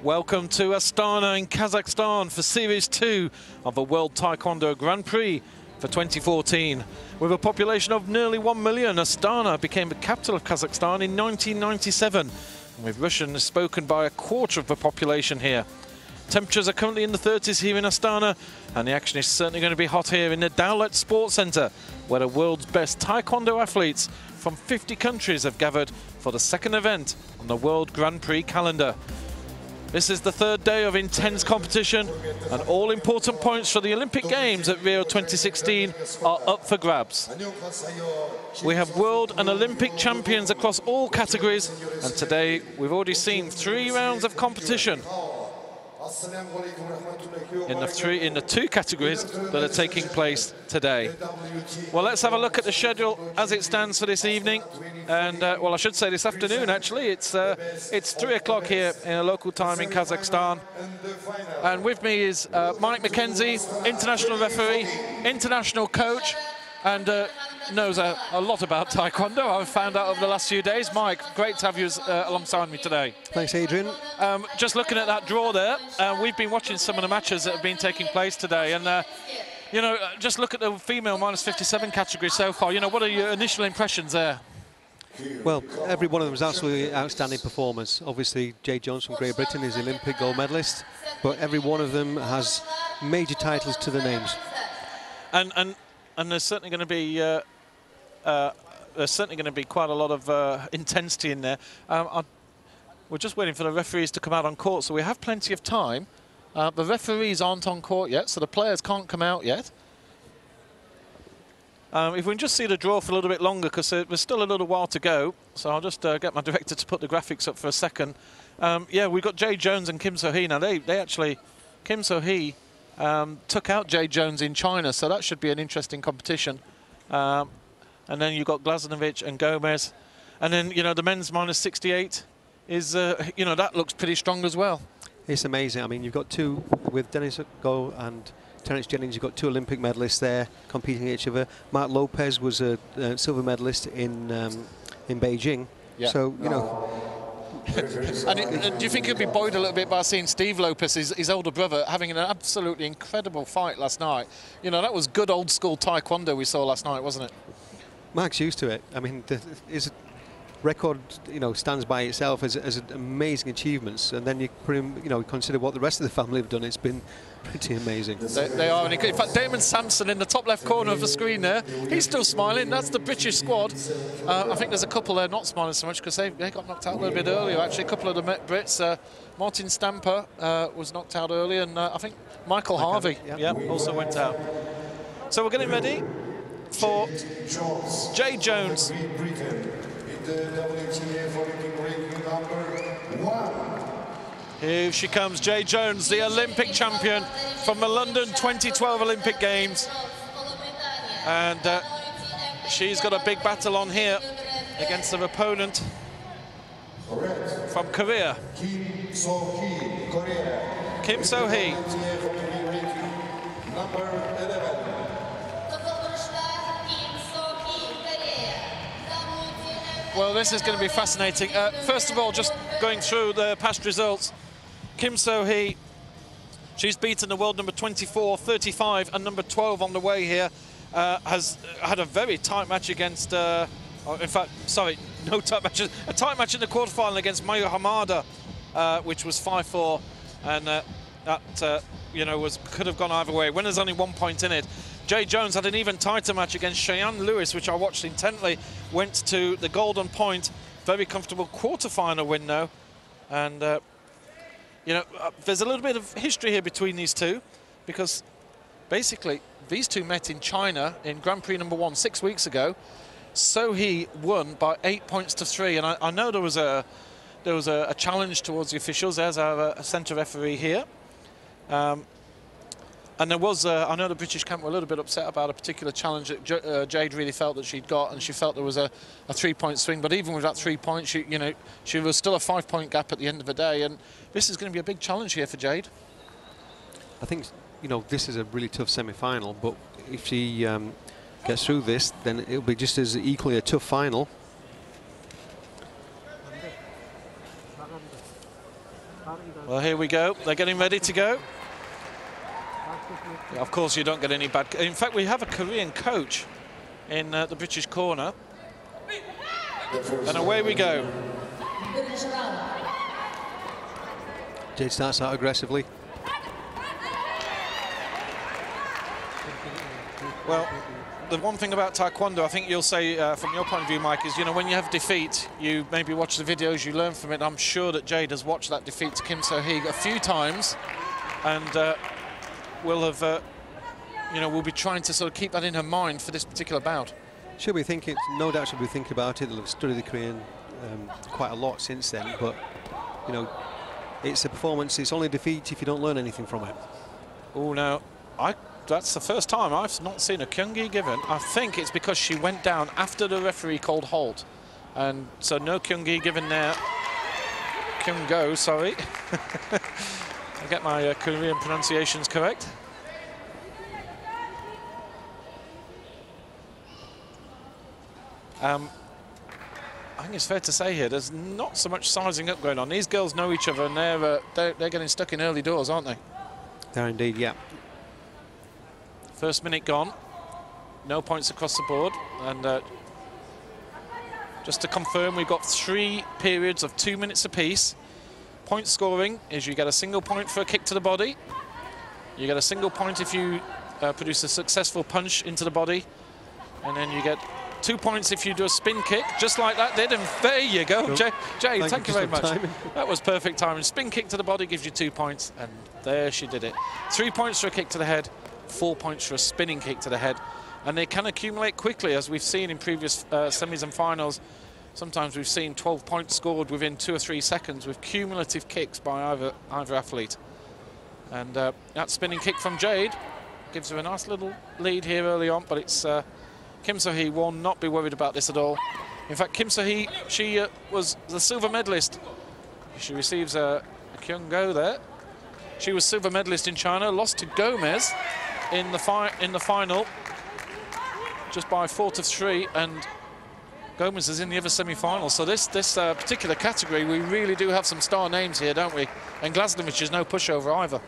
Welcome to Astana in Kazakhstan for Series 2 of the World Taekwondo Grand Prix for 2014. With a population of nearly 1 million, Astana became the capital of Kazakhstan in 1997, with Russian spoken by a quarter of the population here. Temperatures are currently in the 30s here in Astana, and the action is certainly going to be hot here in the Dowlet Sports Centre, where the world's best Taekwondo athletes from 50 countries have gathered for the second event on the World Grand Prix calendar. This is the third day of intense competition, and all important points for the Olympic Games at Rio 2016 are up for grabs. We have world and Olympic champions across all categories, and today we've already seen 3 rounds of competition in the 2 categories that are taking place today. Well, let's have a look at the schedule as it stands for this evening, and well, I should say this afternoon actually. It's 3 o'clock here in a local time in Kazakhstan, and with me is Mike McKenzie, international referee, international coach, and knows a lot about Taekwondo. I've found out over the last few days. Mike, great to have you alongside me today. Thanks, Adrian. Just looking at that draw there, we've been watching some of the matches that have been taking place today, and you know, just look at the female -57 category so far. You know, what are your initial impressions there? Well, every one of them is absolutely outstanding performance. Obviously, Jade Jones from Great Britain is the Olympic gold medalist, but every one of them has major titles to their names. And there's certainly going to be quite a lot of intensity in there. We're just waiting for the referees to come out on court, so we have plenty of time. The referees aren't on court yet, so the players can't come out yet. If we can just see the draw for a little bit longer, because there's still a little while to go, so I'll just get my director to put the graphics up for a second. Yeah, we've got Jade Jones and Kim So-hee. Now, they actually, Kim So-hee took out Jade Jones in China, so that should be an interesting competition. And then you've got Glazanovic and Gomez. And then, you know, the men's -68 is, you know, that looks pretty strong as well. It's amazing. I mean, you've got 2, with Dennis Go and Terence Jennings, you've got 2 Olympic medalists there competing against each other. Mark Lopez was a silver medalist in Beijing. Yeah. So, you know. And do you think he'll be buoyed a little bit by seeing Steve Lopez, his older brother, having an absolutely incredible fight last night? You know, that was good old school Taekwondo we saw last night, wasn't it? Mark's used to it. I mean, his record, you know, stands by itself as amazing achievements, and then you put him, you know, consider what the rest of the family have done. It's been pretty amazing. They are. In fact, Damon Sampson in the top left corner of the screen there, he's still smiling. That's the British squad. I think there's a couple there not smiling so much because they got knocked out a little bit earlier. Actually, a couple of the Brits. Martin Stamper was knocked out earlier, and I think Michael Harvey, also went out. So we're getting ready for Jade Jones. Here she comes, Jade Jones, the Olympic champion from the London 2012 Olympic Games. And she's got a big battle on here against her opponent from Korea. Kim So-hee. Well, this is going to be fascinating. First of all, just going through the past results. Kim So-hee, she's beaten the world number 24, 35, and number 12 on the way here. Has had a very tight match against, in fact, sorry, no tight matches. A tight match in the quarterfinal against Mayu Hamada, which was 5-4, and that you know, could have gone either way when there's only 1 point in it. Jade Jones had an even tighter match against Cheyenne Lewis, which I watched intently, went to the golden point. Very comfortable quarterfinal win now. And, you know, there's a little bit of history here between these two, because basically these two met in China in Grand Prix number 1 6 weeks ago. So-hee won by 8 points to 3, and I know there was a challenge towards the officials. There's our centre referee here. And there was, I know the British camp were a little bit upset about a particular challenge that Jade really felt that she'd got, and she felt there was a 3-point swing. But even with that 3 points, you know, she was still a 5-point gap at the end of the day. And this is going to be a big challenge here for Jade. I think, you know, this is a really tough semi-final, but if she gets through this, then it'll be just as equally a tough final. Well, here we go. They're getting ready to go. Yeah, of course, you don't get any bad... In fact, we have a Korean coach in the British corner. And away we go. Jade starts out aggressively. Well, the one thing about Taekwondo, I think you'll say, from your point of view, Mike, is, you know, when you have defeat, you maybe watch the videos, you learn from it. I'm sure that Jade has watched that defeat to Kim So-hee a few times, and will have, you know, will be trying to sort of keep that in her mind for this particular bout. She'll be thinking, no doubt she'll be thinking about it. They'll have studied the Korean quite a lot since then, but, you know, it's a performance. It's only defeat if you don't learn anything from it. Oh, no, that's the first time I've not seen a kyungi given. I think it's because she went down after the referee called halt. And so no kyungi given there. Kyungo, sorry. I get my Korean pronunciations correct. I think it's fair to say here, there's not so much sizing up going on. These girls know each other, and they're getting stuck in early doors, aren't they? They're indeed, yeah. First minute gone, no points across the board, and just to confirm, we've got 3 periods of 2 minutes apiece. Point scoring is you get a single point for a kick to the body, you get a single point if you produce a successful punch into the body, and then you get 2 points if you do a spin kick, just like that did, and there you go. Cool. Jade, thank you very much. That was perfect timing. Spin kick to the body gives you 2 points, and there she did it. 3 points for a kick to the head, 4 points for a spinning kick to the head, and they can accumulate quickly, as we've seen in previous semis and finals. Sometimes we've seen 12 points scored within 2 or 3 seconds with cumulative kicks by either athlete. And that spinning kick from Jade gives her a nice little lead here early on, but it's Kim So-hee will not be worried about this at all. In fact, Kim So-hee, she was the silver medalist. She receives a Kyung-go there. She was silver medalist in China, lost to Gomez in the final, just by 4-3, and Gomez is in the other semi-final. So this particular category, we really do have some star names here, don't we? And Glasnovich is no pushover either.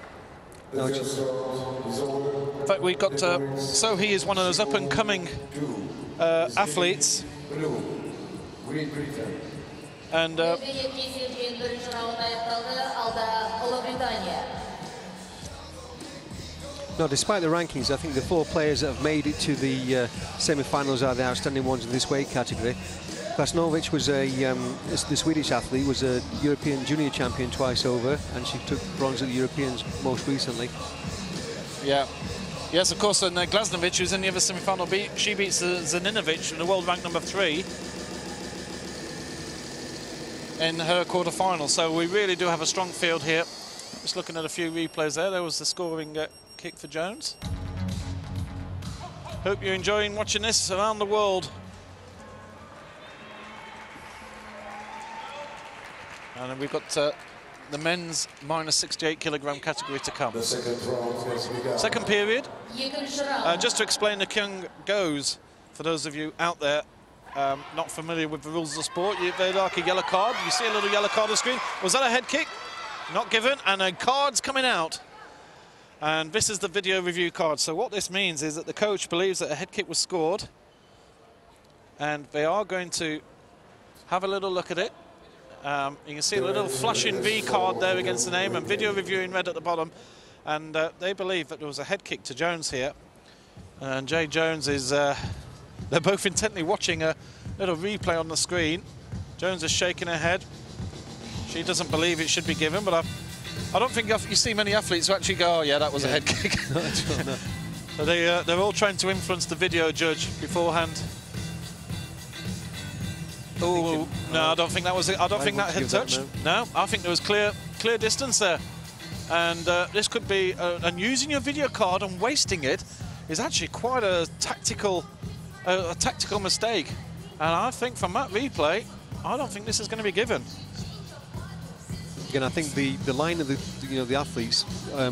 No, in fact, we've got So-hee is one of those up-and-coming athletes. And no, despite the rankings, I think the 4 players that have made it to the semi-finals are the outstanding ones in this weight category. Glasnovich was the Swedish athlete, was a European junior champion twice over, and she took bronze at the Europeans most recently. Yeah. Yes, of course, and Glasnovich, who's in the other semi-final, she beats Zaninovic, the world rank number 3, in her quarter-final. So we really do have a strong field here. Just looking at a few replays there. There was the scoring kick for Jones. Hope you're enjoying watching this around the world. And then we've got the men's minus 68 kilogram category to come. Second period. Just to explain the Kyung goes, for those of you out there not familiar with the rules of the sport, they like a yellow card. You see a little yellow card on the screen. Was that a head kick? Not given, and a card's coming out. And this is the video review card. So what this means is that the coach believes that a head kick was scored, and they are going to have a little look at it. You can see a little flashing V card there against the name, and video review in red at the bottom. And they believe that there was a head kick to Jones here. And Jade Jones is, they're both intently watching a little replay on the screen. Jones is shaking her head. She doesn't believe it should be given, but I don't think you see many athletes who actually go, oh yeah, that was a head kick. No, no. So they're all trying to influence the video judge beforehand. Oh no, I don't think that was it. I don't think that had touched. No, I think there was clear distance there, and this could be. And using your video card and wasting it is actually quite a tactical mistake. And I think from that replay, I don't think this is going to be given. Again, I think the line of the athletes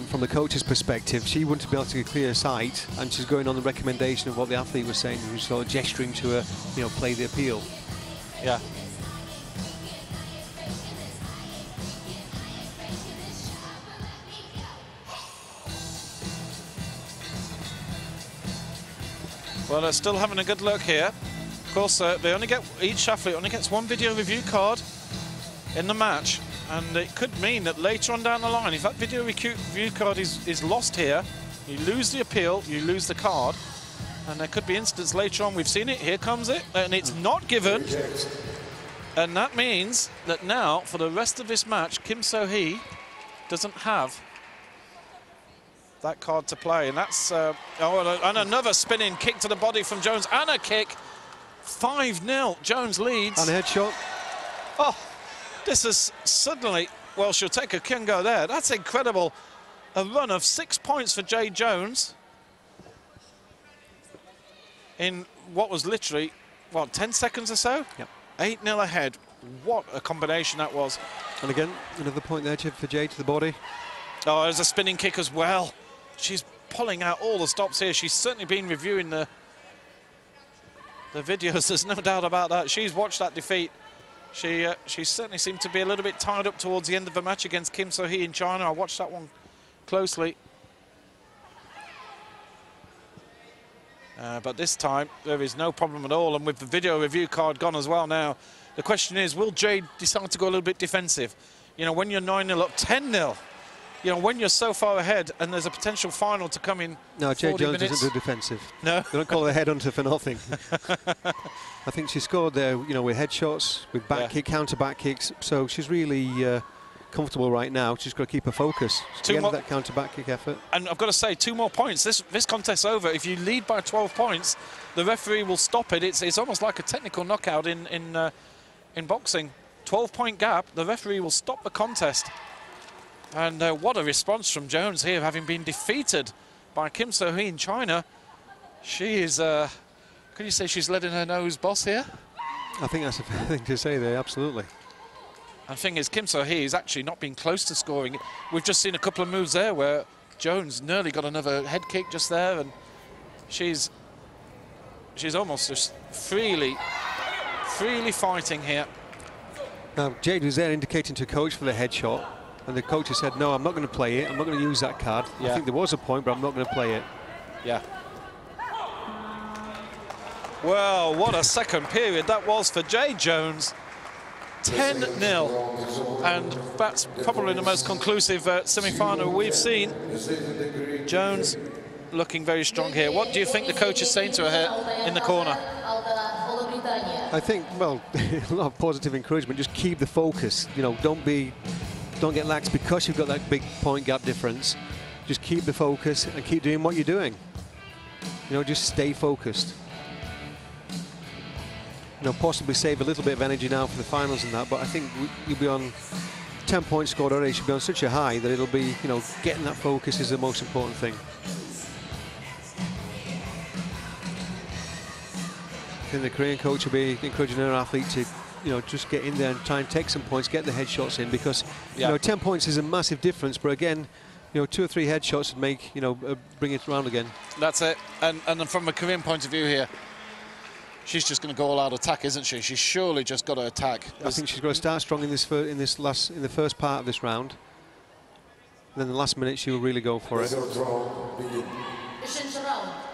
from the coach's perspective, she wouldn't be able to get clear sight, and she's going on the recommendation of what the athlete was saying, who's sort of gesturing to her, play the appeal. Yeah. Well, they're still having a good look here. Of course, they only get, each athlete only gets one video review card in the match, and it could mean that later on down the line, if that video review card is lost here, you lose the appeal, you lose the card, and there could be instances later on. We've seen it, here comes it, and it's not given. And that means that now, for the rest of this match, Kim So-hee doesn't have that card to play. And that's, and another spinning kick to the body from Jones, and a kick. 5-0, Jones leads. And a headshot. Oh, this is suddenly, well, Shoteka can go there. That's incredible. A run of 6 points for Jade Jones in what was literally, what, 10 seconds or so? Yep. 8-0 ahead. What a combination that was. And again, another point there for Jade to the body. Oh, there's a spinning kick as well. She's pulling out all the stops here. She's certainly been reviewing the videos. There's no doubt about that. She's watched that defeat. She certainly seemed to be a little bit tied up towards the end of the match against Kim So-hee in China. I watched that one closely. But this time, there is no problem at all. And with the video review card gone as well now, the question is, will Jade decide to go a little bit defensive? You know, when you're 9-0 up, 10-0, you know, when you're so far ahead and there's a potential final to come in. No, Jade Jones isn't defensive. No. They don't call her headhunter for nothing. I think she scored there, you know, with headshots, with back kick, counter back kicks. So she's really comfortable right now. She's got to keep her focus. Get that counter back kick effort. And I've got to say, 2 more points. This contest's over. If you lead by 12 points, the referee will stop it. It's almost like a technical knockout in boxing. 12-point gap. The referee will stop the contest. And what a response from Jones here, having been defeated by Kim So-hee in China. She is, can you say she's letting her nose boss here? I think that's a fair thing to say there, absolutely. And the thing is, Kim So-hee is actually not been close to scoring. We've just seen a couple of moves there where Jones nearly got another head kick just there, and she's almost just freely fighting here. Now, Jade was there indicating to coach for the headshot, and the coach has said, no, I'm not going to play it. I'm not going to use that card. Yeah. I think there was a point, but I'm not going to play it. Yeah. Well, what a second period that was for Jade Jones. 10-0, and that's probably the most conclusive semi-final we've seen. Jones looking very strong here. What do you think the coach is saying to her here in the corner? I think, well, a lot of positive encouragement. Just keep the focus. You know, don't get lax because you've got that big point gap difference. Just keep the focus and keep doing what you're doing. You know, just stay focused. You know, possibly save a little bit of energy now for the finals and that, but I think you'll be on 10 points scored already. Should be on such a high that it'll be, you know, getting that focus is the most important thing. I think the Korean coach will be encouraging her athlete to, you know, just get in there and try and take some points, get the headshots in, because, you know, 10 points is a massive difference, but again, you know, 2 or 3 headshots would make, you know, bring it around again. That's it. And from a Korean point of view here, she's just going to go all out attack, isn't she? She's surely just got to attack. I think she's got to start strong in the first part of this round. And then the last minute she will really go for it.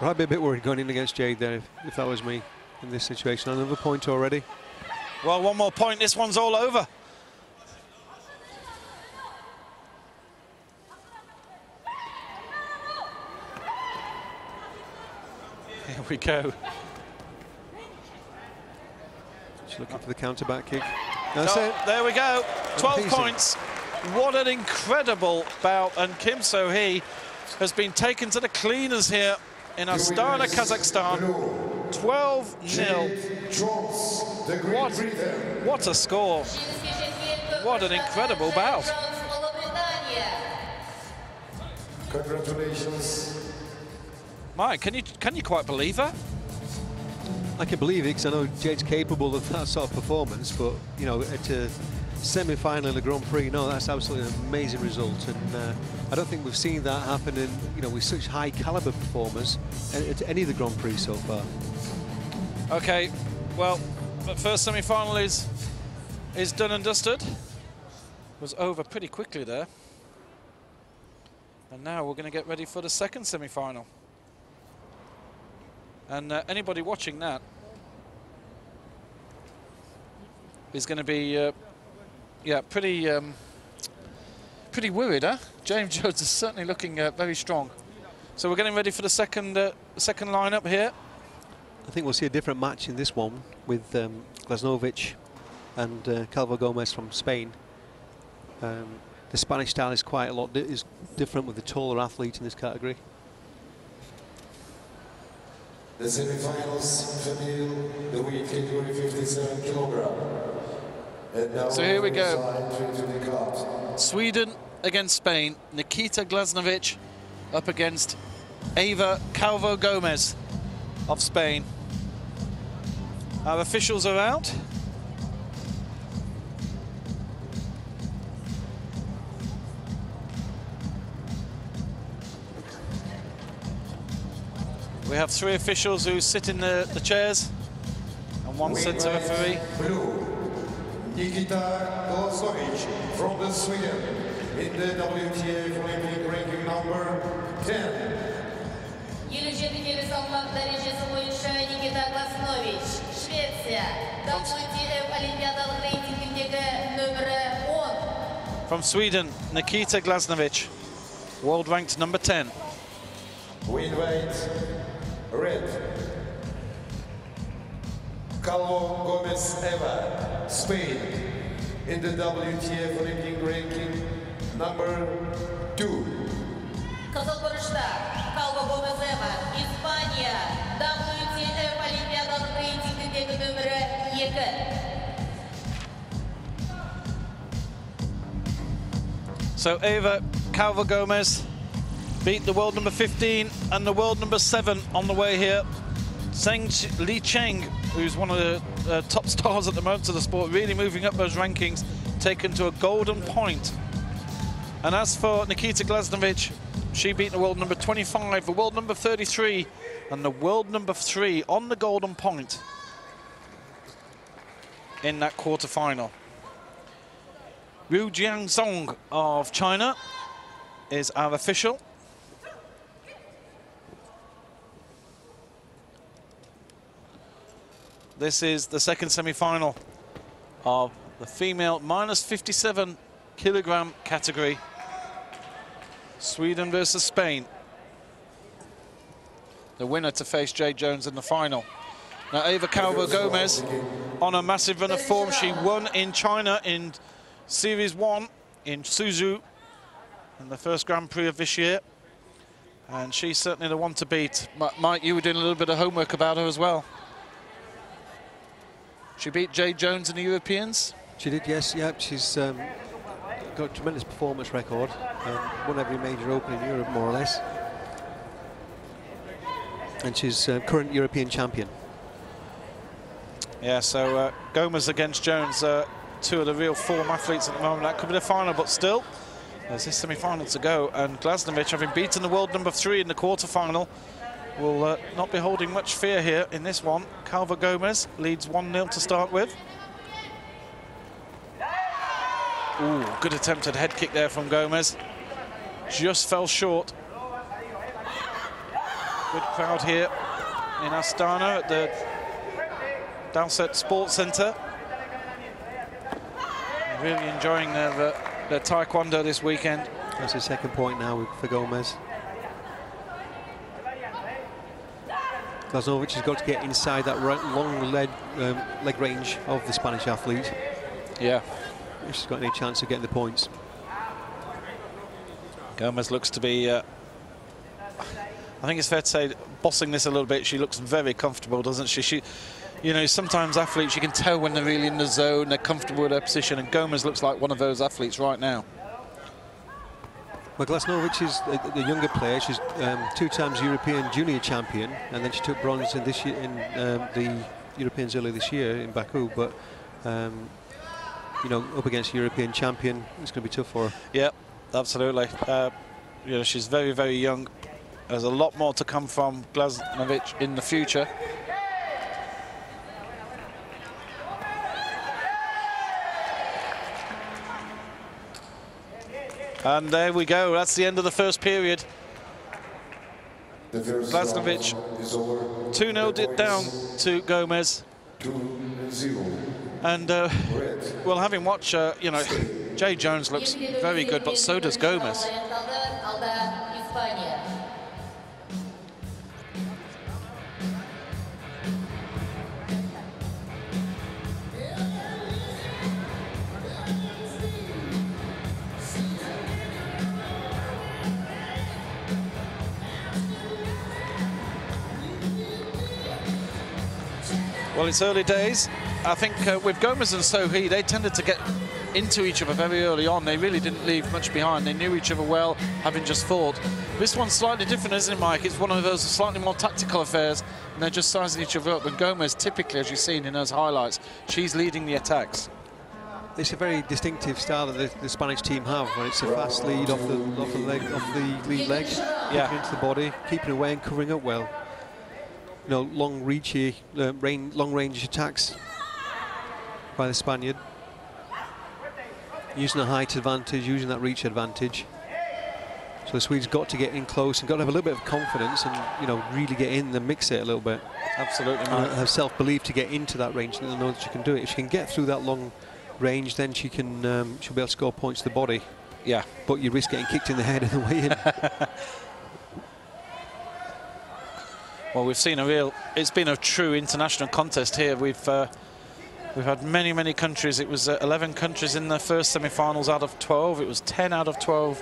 I'd be a bit worried going in against Jade there if that was me in this situation. Another point already. Well, 1 more point. This one's all over. Here we go. She's looking for the counter back kick. That's it. There we go. 12 Amazing. points. What an incredible bout. And Kim So-hee has been taken to the cleaners here in Astana, Kazakhstan. 12-0. What a score. What an incredible bout. Congratulations. Mike, can you quite believe that? I can believe it because I know Jade's capable of that sort of performance, but, you know, at a semi-final in the Grand Prix, no, that's absolutely an amazing result. And I don't think we've seen that happen in, you know, with such high caliber performers at any of the Grand Prix so far. Okay, well, the first semi-final is done and dusted. Was over pretty quickly there. And now we're going to get ready for the second semi-final. And anybody watching that is going to be, yeah, pretty worried, huh? James Jones is certainly looking very strong. So we're getting ready for the second lineup here. I think we'll see a different match in this one with Glasnovic and Calvo Gomez from Spain. The Spanish style is quite a lot is different with the taller athlete in this category. The semi-finals, female, the weight category 57 kilogram. And now so here we go. Sweden against Spain. Nikita Glasnovic up against Eva Calvo Gomez of Spain. Our officials are out. We have 3 officials who sit in the chairs and 1 centre referee. Blue, Nikita Glasnovic from the Sweden in the WTF Olympic ranking number 10. 27 kg salmak derecesi boyunca Nikita Glasnovic, Şvetsiya, WTF Olimpiyadalık reytingindeki nömrü 10. From Sweden, Nikita Glasnovic, world ranked number 10. We invite red, Calvo Gomez Eva, Spain, in the WTF Olympic ranking number 2. Kızıl barışta Calvo Gomez Eva, İspanya, WTF Olimpiyadalık reytingindeki nömrü 2. So Eva Calvo Gomez beat the world number 15 and the world number 7 on the way here. Zheng Li Cheng, who's one of the top stars at the moment of the sport, really moving up those rankings, taken to a golden point. And as for Nikita Glasnovic, she beat the world number 25, the world number 33, and the world number 3 on the golden point in that quarter-final. Ru Jiangzong of China is our official. This is the second semi-final of the female minus 57 kilogram category. Sweden versus Spain. The winner to face Jay Jones in the final. Now Eva Calvo Gomez on a massive run of form. She won in China in Series 1 in Suzhou in the first Grand Prix of this year. And she's certainly the one to beat. Mike, you were doing a little bit of homework about her as well. She beat Jay Jones in the Europeans? She did, yes, yeah. She's got a tremendous performance record. Won every major open in Europe, more or less. And she's current European champion. Yeah, so Gomez against Jones, 2 of the real form athletes at the moment. That could be the final, but still, there's this semi-final to go. And Glasnovic, having beaten the world number 3 in the quarter-final, will not be holding much fear here in this one. Calvo Gomez leads 1-0 to start with. Ooh, good attempted head kick there from Gomez. Just fell short. Good crowd here in Astana at the Dowsett Sports Centre. Really enjoying their Taekwondo this weekend. That's his second point now for Gomez. Glasnovic has got to get inside that long leg range of the Spanish athlete. Yeah. If she's got any chance of getting the points. Gomez looks to be, I think it's fair to say, bossing this a little bit. She looks very comfortable, doesn't she? You know, sometimes athletes, you can tell when they're really in the zone, they're comfortable with their position, and Gomez looks like one of those athletes right now. Well, Glasnovic is the younger player. She's 2 times European junior champion, and then she took bronze in this year in the Europeans earlier this year in Baku. But you know, up against a European champion, it's going to be tough for her. Yeah, absolutely. You know, she's very, very young. There's a lot more to come from Glasnovic in the future. And there we go. That's the end of the first period. Glasnovic 2-0'd it down to Gomez. 2-0. And well, having watched, you know, Jay Jones looks very good, but so does Gomez. Well, it's early days. I think with Gomez and Sohee, they tended to get into each other very early on. They really didn't leave much behind. They knew each other well, having just fought. This one's slightly different, isn't it, Mike? It's one of those slightly more tactical affairs, and they're just sizing each other up. And Gomez, typically, as you've seen in those highlights, she's leading the attacks. It's a very distinctive style that the Spanish team have, when it's a fast lead off the lead leg, Yeah, into the body, keeping away and covering up well. You know, long-range attacks by the Spaniard, using a height advantage, using that reach advantage. So the Swedes got to get in close and got to have a little bit of confidence and, you know, really get in and mix it a little bit. absolutely, And Mike. have self-belief to get into that range and know that she can do it. If she can get through that long range, then she can she'll be able to score points to the body. Yeah. But you risk getting kicked in the head on the way in. Well, we've seen it's been a true international contest here. We've had many countries. It was 11 countries in the first semi-finals out of 12. It was 10 out of 12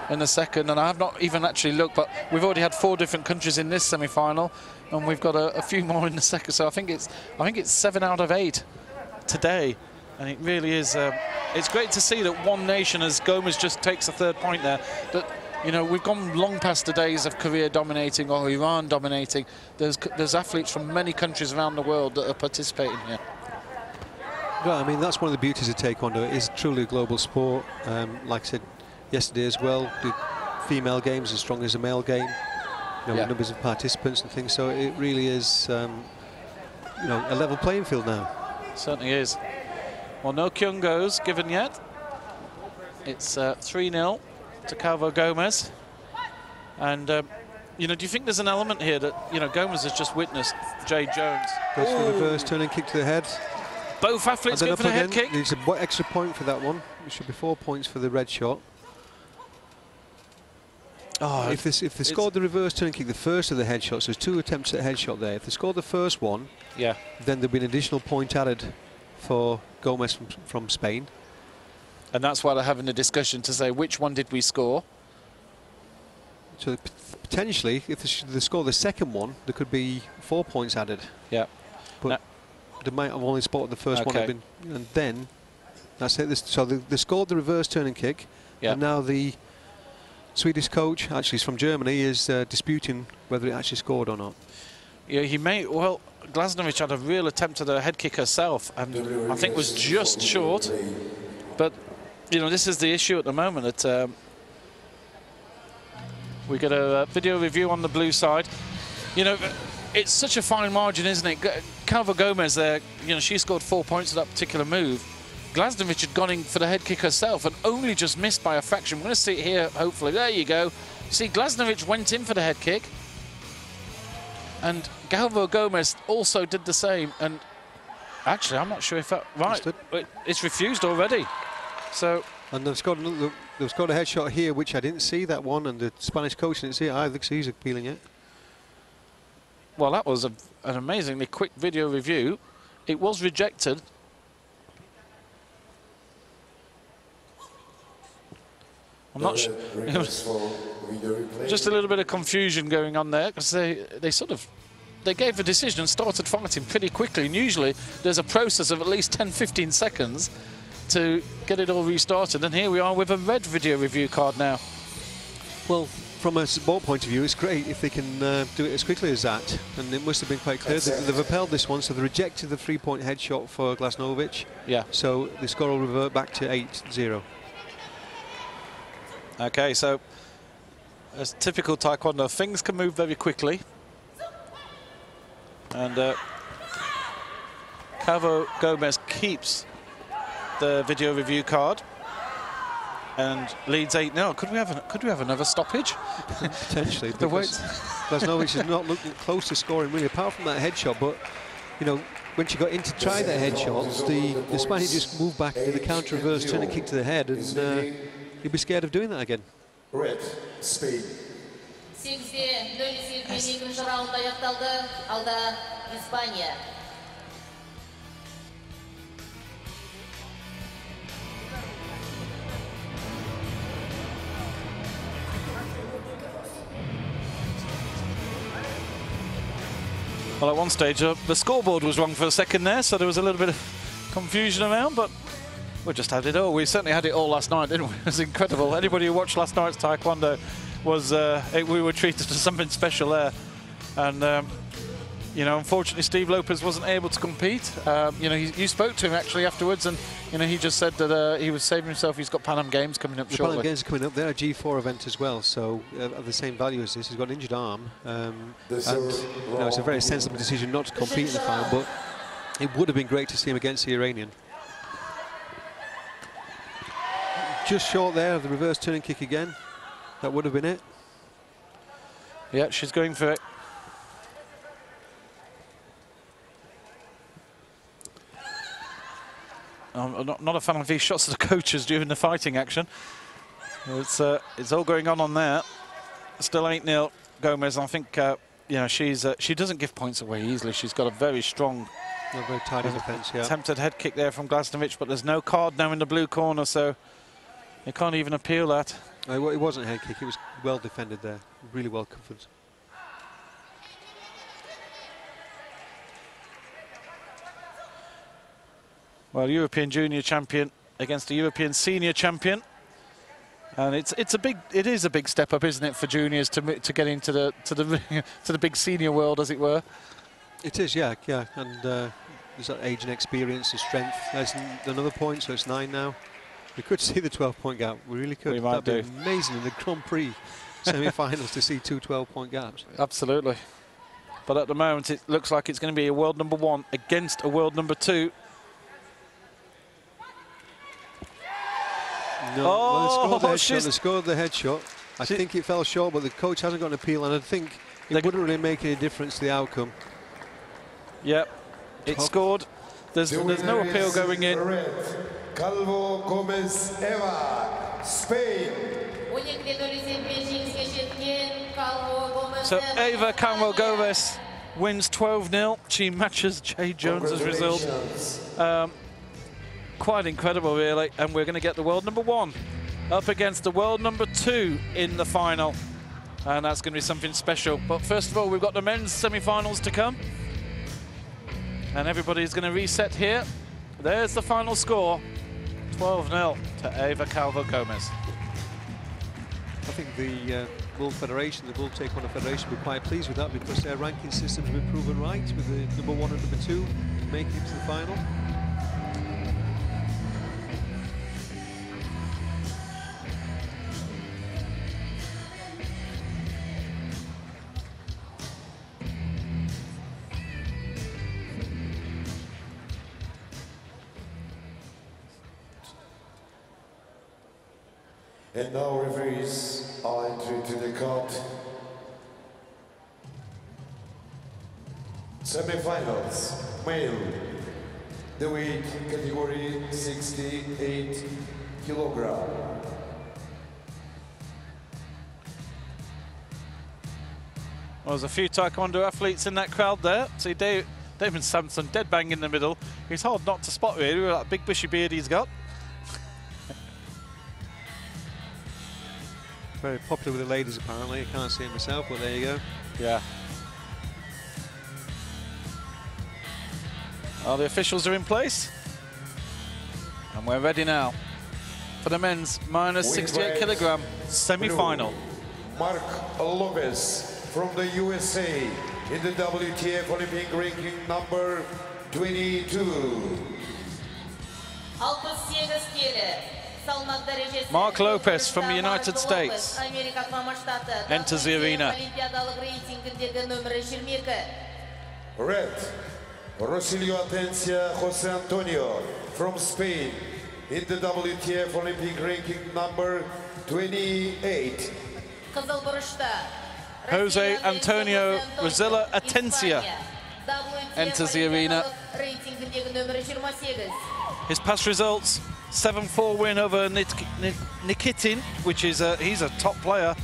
in the second, and I have not even actually looked, but we've already had 4 different countries in this semi-final, and we've got a few more in the second. So I think it's 7 out of 8 today, and it really is. It's great to see that one nation, as Gomez just takes a 3rd point there, that, you know, we've gone long past the days of Korea dominating or Iran dominating. There's athletes from many countries around the world that are participating here. Well, I mean, that's one of the beauties of Taekwondo. It is truly a global sport. Like I said yesterday as well, the female game is as strong as the male game. You know, numbers of participants and things. So it really is, you know, a level playing field now. Certainly is. Well, no Kyungos given yet. It's 3-0 to Calvo Gomez. And, you know, do you think there's an element here that, you know, Gomez has just witnessed Jay Jones? Goes for the reverse turning kick to the head. Both athletes go for the head kick. There's an extra point for that one. It should be 4 points for the red shot. Oh, if they scored the reverse turning kick, the first of the headshots, there's 2 attempts at headshot there. If they scored the first one, yeah, then there'd be an additional point added for Gomez from Spain. And that's why they're having a discussion to say which one did we score. So potentially, if they score the second one, there could be 4 points added. Yeah. But they might have only spotted the first one, and then that's it. So they scored the reverse turning kick, and now the Swedish coach, actually is from Germany, is disputing whether it actually scored or not. Yeah, he may. Well, Glasnovic had a real attempt at a head kick herself, and I think was just short. But you know, this is the issue at the moment. That we get a video review on the blue side. You know, it's such a fine margin, isn't it? Calvo Gomez there, you know, she scored 4 points at that particular move. Glasnovic had gone in for the head kick herself and only just missed by a fraction. We're going to see it here, hopefully. There you go. See, Glasnovic went in for the head kick. And Calvo Gomez also did the same. And actually, I'm not sure if that... Right, it's refused already. So... And they've scored a headshot here, which I didn't see that one, and the Spanish coach didn't see it either, because he's appealing it. Well, that was an amazingly quick video review. It was rejected. I'm not sure. Just a little bit of confusion going on there, because they gave a decision and started fighting pretty quickly. And usually there's a process of at least 10-15 seconds to get it all restarted. And here we are with a red video review card now. Well, from a sport point of view, it's great if they can do it as quickly as that. And it must have been quite clear. They've upheld this one, so they rejected the 3-point headshot for Glasnovic. Yeah. So the score will revert back to 8-0. Okay, so as typical Taekwondo, things can move very quickly. And Calvo Gomez keeps the video review card. and leads 8-0. Could we have another stoppage? Potentially. The weight. Glasnovic is not looking close to scoring really, apart from that headshot. But you know, when she got in to try that headshot, the Spaniard just moved back, did the counter reverse, turn a kick to the head, and you'd be scared of doing that again. Red, Spain. 8-0 ikkinchi raund аяқталды. Алда Испания. Well, at one stage, the scoreboard was wrong for a second there, so there was a little bit of confusion around, but we just had it all. We certainly had it all last night, didn't we? It was incredible. Anybody who watched last night's Taekwondo was, we were treated to something special there. And, you know, unfortunately, Steve Lopez wasn't able to compete. You know, you spoke to him actually afterwards, and, you know, he just said that he was saving himself. He's got Pan Am Games coming up shortly. Pan Am Games are coming up. They're a G4 event as well, so of the same value as this. He's got an injured arm, and you know, it's a very sensible decision not to compete in the final, but it would have been great to see him against the Iranian. Just short there of the reverse turning kick again. That would have been it. Yeah, she's going for it. I'm not a fan of these shots of the coaches during the fighting action. It's all going on there. Still 8-0 Gomez. I think you know, she doesn't give points away easily. She's got a very strong, very tidy defence. Yeah. Attempted head kick there from Glasnovic, but there's no card now in the blue corner, so you can't even appeal that. It wasn't a head kick. It was well defended there. Really well covered. Well, European junior champion against a European senior champion, and it is a big step up, isn't it, for juniors to get into the to the big senior world, as it were. It is, yeah, and there's that age and experience and strength. There's another point, so it's 9 now. We could see the 12-point gap. We really could. We might do. That'd be amazing in the Grand Prix semi-finals to see 2 12-point gaps. Absolutely. But at the moment, it looks like it's going to be a world number 1 against a world number 2. No, well, they scored the headshot. I think it fell short, but the coach hasn't got an appeal, and I think it wouldn't really make any difference to the outcome. Yep, it scored. There's no appeal going in. Calvo Gomez Eva, Spain. So Eva Calvo Gomez wins 12-0. She matches Jay Jones's result. Quite incredible, really. And we're going to get the world number 1 up against the world number 2 in the final. And that's going to be something special. But first of all, we've got the men's semi-finals to come. And everybody's going to reset here. There's the final score. 12-0 to Eva Calvo Gomez. I think the World Federation, the World Taekwondo Federation, will be quite pleased with that, because their ranking systems have been proven right, with the number 1 and number 2 making it to the final. And now referees are entering to the court. Semi-finals, male, the weight category 68 kilogram. Well, there's a few Taekwondo athletes in that crowd there. See David Sampson dead bang in the middle. He's hard not to spot, really, with that big bushy beard he's got. Very popular with the ladies, apparently. I can't see it myself, but there you go. Yeah. Well, the officials are in place. And we're ready now for the men's minus 68 kilogram semi-final. Mark Lopez from the USA in the WTF Olympic ranking number 22. Mark Lopez from the United States enters the arena. Red, Rosilio Atencia Jose Antonio from Spain in the WTF Olympic ranking number 28. Kızıl buruşta. Jose Antonio Rosilla Atencia enters the arena. Reytingindeki nömrə 28. His past results: 7-4 win over Nikitin, which is he's a top player.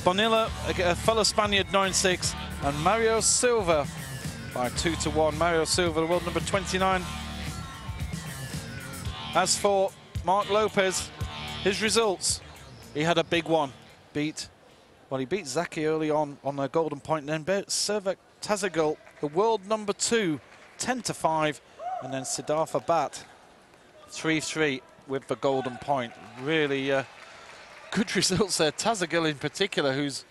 Bonilla, a fellow Spaniard, 9-6, and Mario Silva by 2-1. Mario Silva, the world number 29. As for Mark Lopez, his results: he had a big one. He beat Zaki early on a golden point, and then Servek Tazagul, the world number 2, 10-5, and then Siddhartha Bhatt, 3-3 with the golden point. Really good results there. Tazagul in particular, who's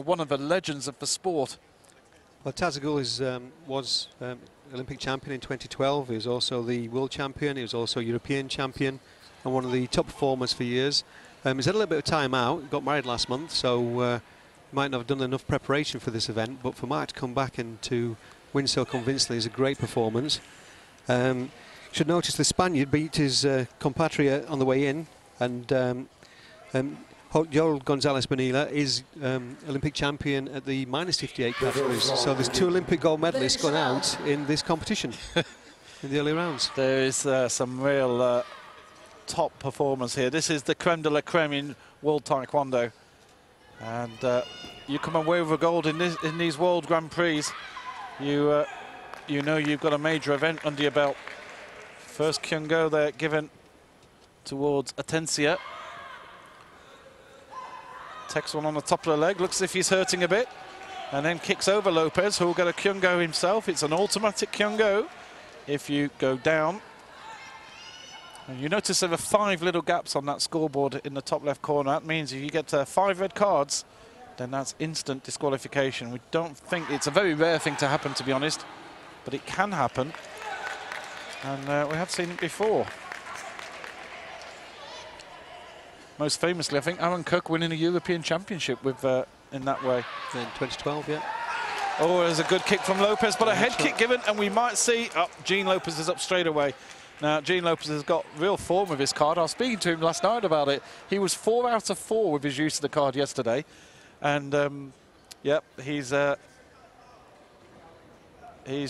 one of the legends of the sport. Well, Tazagul was Olympic champion in 2012. He was also the world champion. He was also European champion, and one of the top performers for years. He's had a little bit of time out. Got married last month, so might not have done enough preparation for this event. But for Mark to come back and to win so convincingly is a great performance. Should notice the Spaniard beat his compatriot on the way in, and Joel Gonzalez Bonilla is Olympic champion at the -58 categories. So there's 2 Olympic gold medalists gone out in this competition in the early rounds. There is some real top performers here. This is the creme de la creme in World Taekwondo, and you come away with a gold in these World Grand Prix, you know you've got a major event under your belt. First Kyungo there given towards Atencia. Takes one on the top of the leg, looks as if he's hurting a bit, and then kicks over Lopez, who will get a Kyungo himself. It's an automatic Kyungo if you go down. And you notice there are 5 little gaps on that scoreboard in the top left corner. That means if you get 5 red cards, then that's instant disqualification. We don't think it's a very rare thing to happen, to be honest, but it can happen, and we have seen it before. Most famously, I think Aaron Cook winning a European Championship with in that way. In 2012, yeah. Oh, there's a good kick from Lopez, but a head kick given, and we might see. Oh, Gene Lopez is up straight away. Now, Gene Lopez has got real form with his card. I was speaking to him last night about it. He was 4 out of 4 with his use of the card yesterday. And, yep, he's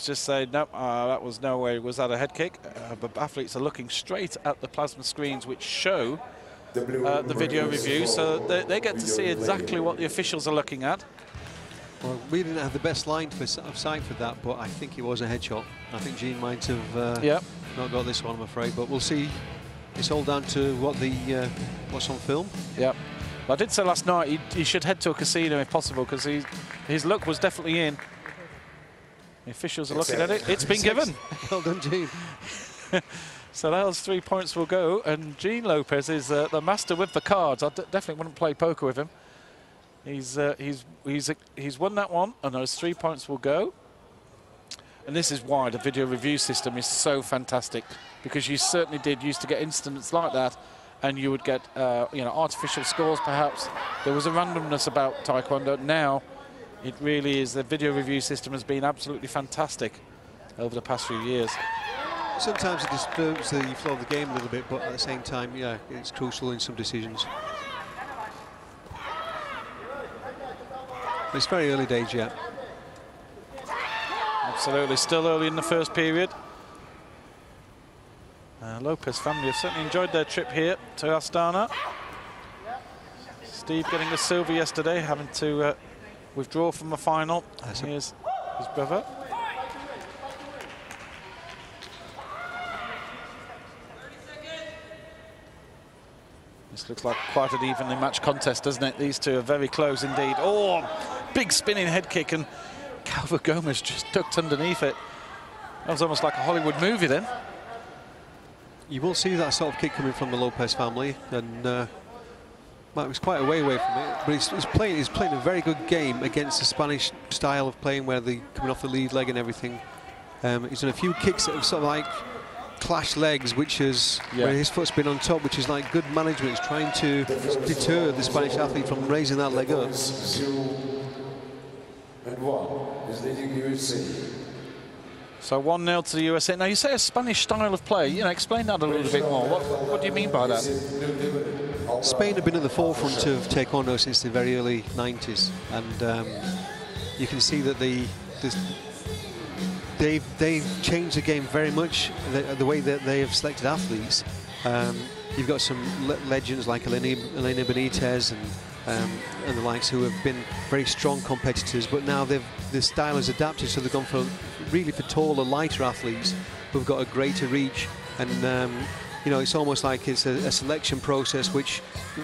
just saying, no, that was no way. Was that a head kick? But athletes are looking straight at the plasma screens, which show the video review. So they get to see exactly what the officials are looking at. Well, we didn't have the best line of sight for that, but I think it was a headshot. I think Gene might have not got this one, I'm afraid, but we'll see. It's all down to what's on film. Yep. I did say last night he should head to a casino if possible, because his look was definitely in. The officials are looking at it. It's been given. Well done, Gene. So those 3 points will go, and Gene Lopez is the master with the cards. I definitely wouldn't play poker with him. He's won that one, and those 3 points will go. And this is why the video review system is so fantastic, because you certainly used to get incidents like that, and you would get artificial scores perhaps. There was a randomness about Taekwondo. Now it really is, the video review system has been absolutely fantastic over the past few years. Sometimes it disturbs the flow of the game a little bit, but at the same time, yeah, it's crucial in some decisions. But it's very early days yet. Absolutely, still early in the first period. Lopez family have certainly enjoyed their trip here to Astana. Steve getting the silver yesterday, having to withdraw from the final. Here's his brother. This looks like quite an evenly matched contest, doesn't it? These two are very close indeed. Oh, big spinning head kick, and Calvo Gomez just ducked underneath it. That was almost like a Hollywood movie then. You will see that sort of kick coming from the Lopez family, and Mark was quite away from it, but he's playing a very good game against the Spanish style of playing, where they're coming off the lead leg and everything. He's done a few kicks that have sort of like clash legs, which is where his foot's been on top, which is like good management. He's trying to deter the Spanish athlete from raising that leg up. 0-1 is leading USA. So 1-0 to the USA. Now, you say a Spanish style of play. You know, explain that a little bit more. What do you mean by that? Spain have been at the forefront of Taekwondo since the very early 90s, and you can see that they've changed the game very much, the way that they have selected athletes. You've got some legends like Elena Benitez and the likes, who have been very strong competitors, but now the style has adapted, so they've gone for taller, lighter athletes who've got a greater reach, and you know, it's almost like it's a selection process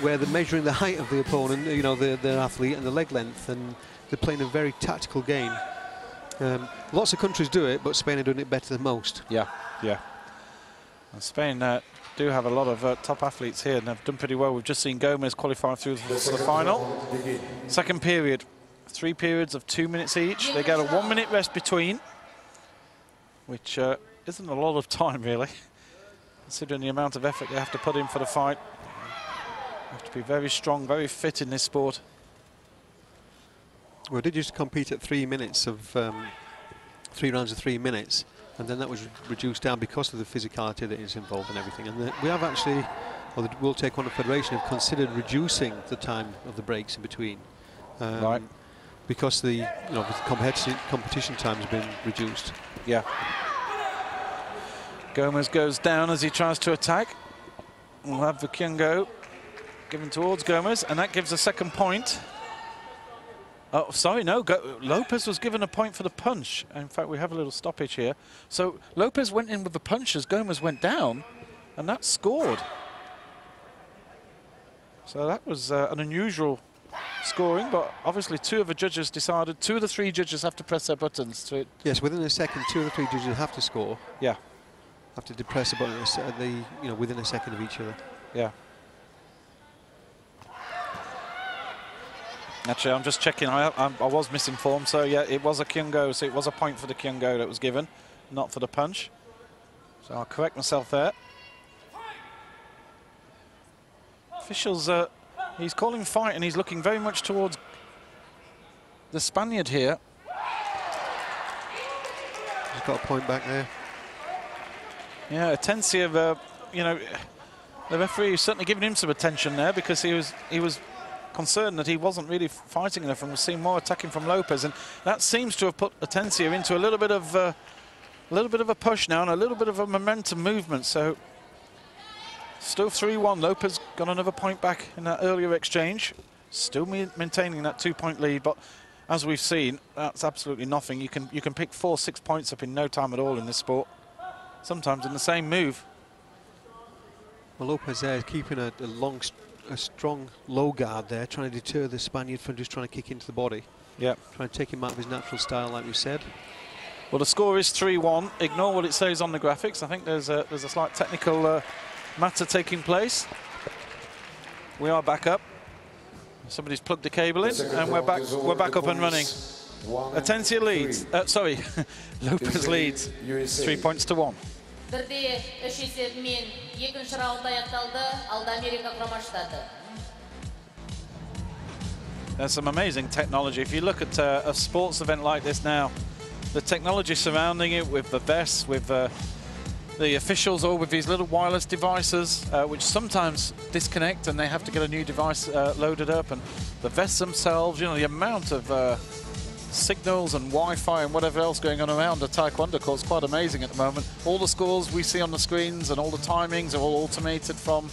where they're measuring the height of the opponent, you know, their athlete, and the leg length, and they're playing a very tactical game. Lots of countries do it, but Spain are doing it better than most. Yeah, yeah. And Spain do have a lot of top athletes here, and they've done pretty well. We've just seen Gomez qualify through for the final. Second period, 3 periods of 2 minutes each. They get a 1-minute rest between, which isn't a lot of time, really, considering the amount of effort they have to put in for the fight. You have to be very strong, very fit in this sport. Well, they used to compete at 3 minutes of 3 rounds of 3 minutes, and then that was reduced down because of the physicality that is involved and everything. And we have actually, or the World Taekwondo Federation have considered reducing the time of the breaks in between, right, because the competition time has been reduced. Yeah. Gomez goes down as he tries to attack. We'll have the Kyungo given towards Gomez, and that gives a second point. Oh, sorry, no, Lopez was given a point for the punch. In fact, we have a little stoppage here. So Lopez went in with the punch as Gomez went down, and that scored. So that was an unusual scoring, but obviously 2 of the judges decided, 2 of the 3 judges have to press their buttons to it. Yes, within a second, 2 of the 3 judges have to score. Yeah. Have to depress the button within a second of each other. Yeah. Actually, I'm just checking. I was misinformed. So yeah, it was a Kyungo. So it was a point for the Kyungo that was given, not for the punch. So I'll correct myself there. Officials, he's calling fight, and he's looking very much towards the Spaniard here. He's got a point back there. Yeah, Atencia, you know, the referee is certainly giving him some attention there, because he was concerned that he wasn't really fighting enough and was seeing more attacking from Lopez, and that seems to have put Atencia into a little bit of a push now and a little bit of a momentum movement. So still 3-1. Lopez got another point back in that earlier exchange, still maintaining that 2-point lead, but as we've seen, that's absolutely nothing. You can pick 4-6 points up in no time at all in this sport, sometimes in the same move. Well, Lopez there is keeping a strong low guard there, trying to deter the Spaniard from just trying to kick into the body. Yeah. Trying to take him out of his natural style, like we said. Well, the score is 3-1. Ignore what it says on the graphics. I think there's a slight technical matter taking place. We are back up. Somebody's plugged the cable in, and we're back up and running. Atencia leads. Sorry, Lopez leads 3 points to 1. There's some amazing technology. If you look at a sports event like this now, the technology surrounding it, with the vests, with the officials, all with these little wireless devices, which sometimes disconnect and they have to get a new device loaded up, and the vests themselves, you know, the amount of signals and Wi-Fi and whatever else going on around the Taekwondo court is quite amazing at the moment. All the scores we see on the screens and all the timings are all automated from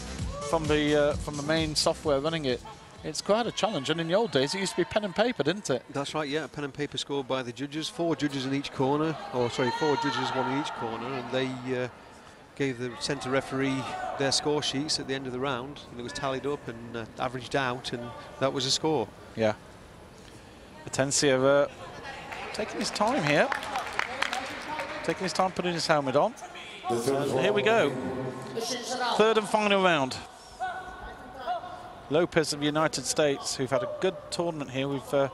the main software running it. It's quite a challenge, and in the old days it used to be pen and paper, didn't it? That's right, yeah, pen and paper scored by the judges, 4 judges in each corner, or sorry, 4 judges, 1 in each corner, and they gave the centre referee their score sheets at the end of the round, and it was tallied up and averaged out, and that was a score. Yeah. Atencia taking his time here, taking his time putting his helmet on. And here we go, 3rd and final round. Lopez of the United States, who've had a good tournament here. We've seen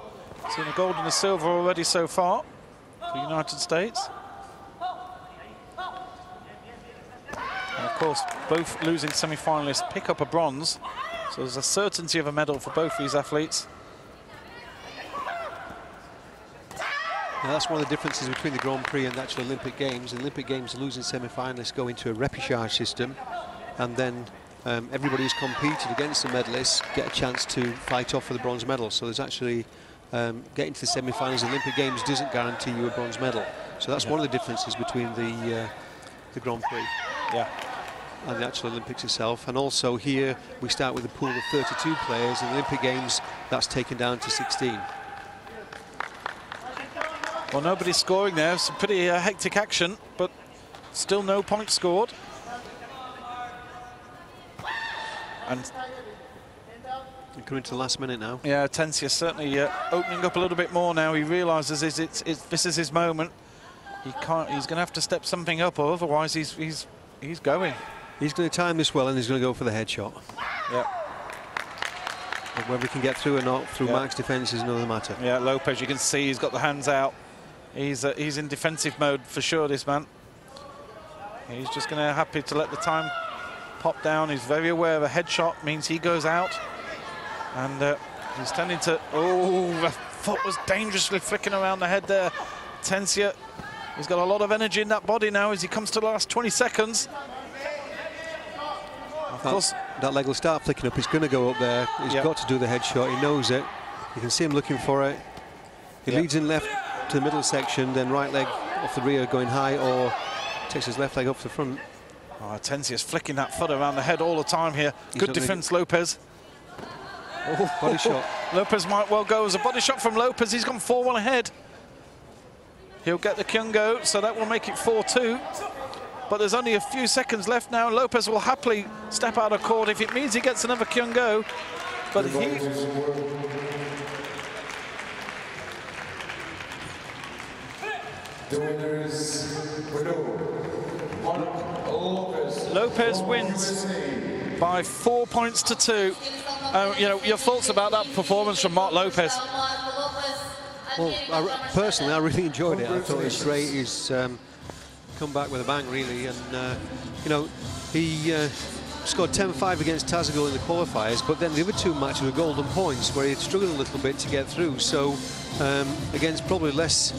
a gold and a silver already so far for the United States. And of course, both losing semi-finalists pick up a bronze. So there's a certainty of a medal for both these athletes. Now, that's one of the differences between the Grand Prix and the actual Olympic Games. In the Olympic Games, the losing semi-finalists go into a repechage system, and then everybody who's competed against the medalists get a chance to fight off for the bronze medal. So there's actually getting to the semi-finals of the Olympic Games doesn't guarantee you a bronze medal. So that's one of the differences between the Grand Prix and the actual Olympics itself. And also here we start with a pool of 32 players. In the Olympic Games, that's taken down to 16. Well, nobody's scoring there. Some pretty hectic action, but still no points scored. And coming to the last minute now. Yeah, Taekwondo certainly opening up a little bit more now. He realises this is his moment. He can't. He's going to have to step something up, or otherwise he's going. He's going to time this well, and he's going to go for the headshot. Yeah. But whether he can get through or not through Mark's defence is another matter. Yeah, Lopez, you can see he's got the hands out. He's in defensive mode for sure, this man. He's just going to happy to let the time pop down. He's very aware of a headshot means he goes out. And he's tending to... Oh, the foot was dangerously flicking around the head there. Taekwondo, he's got a lot of energy in that body now as he comes to the last 20 seconds. Of course, that leg will start flicking up. He's going to go up there. He's got to do the headshot. He knows it. You can see him looking for it. He leads in left to the middle section, then right leg off the rear going high, or takes his left leg off the front. Oh, Taekwondo is flicking that foot around the head all the time here. Good defence, Lopez. Oh, body shot. Lopez might well go as a body shot from Lopez. He's gone 4-1 ahead. He'll get the Kyungo, so that will make it 4-2. But there's only a few seconds left now. Lopez will happily step out of court if it means he gets another Kyungo. But The winner is Lopez wins by 4 points to 2. You know, your thoughts about that performance from Mark Lopez? Well, personally, I really enjoyed it. I thought it was great. He's come back with a bang, really. And, you know, he scored 10-5 against Taekwondo in the qualifiers, but then the other two matches were golden points, where he had struggled a little bit to get through. So, against probably less...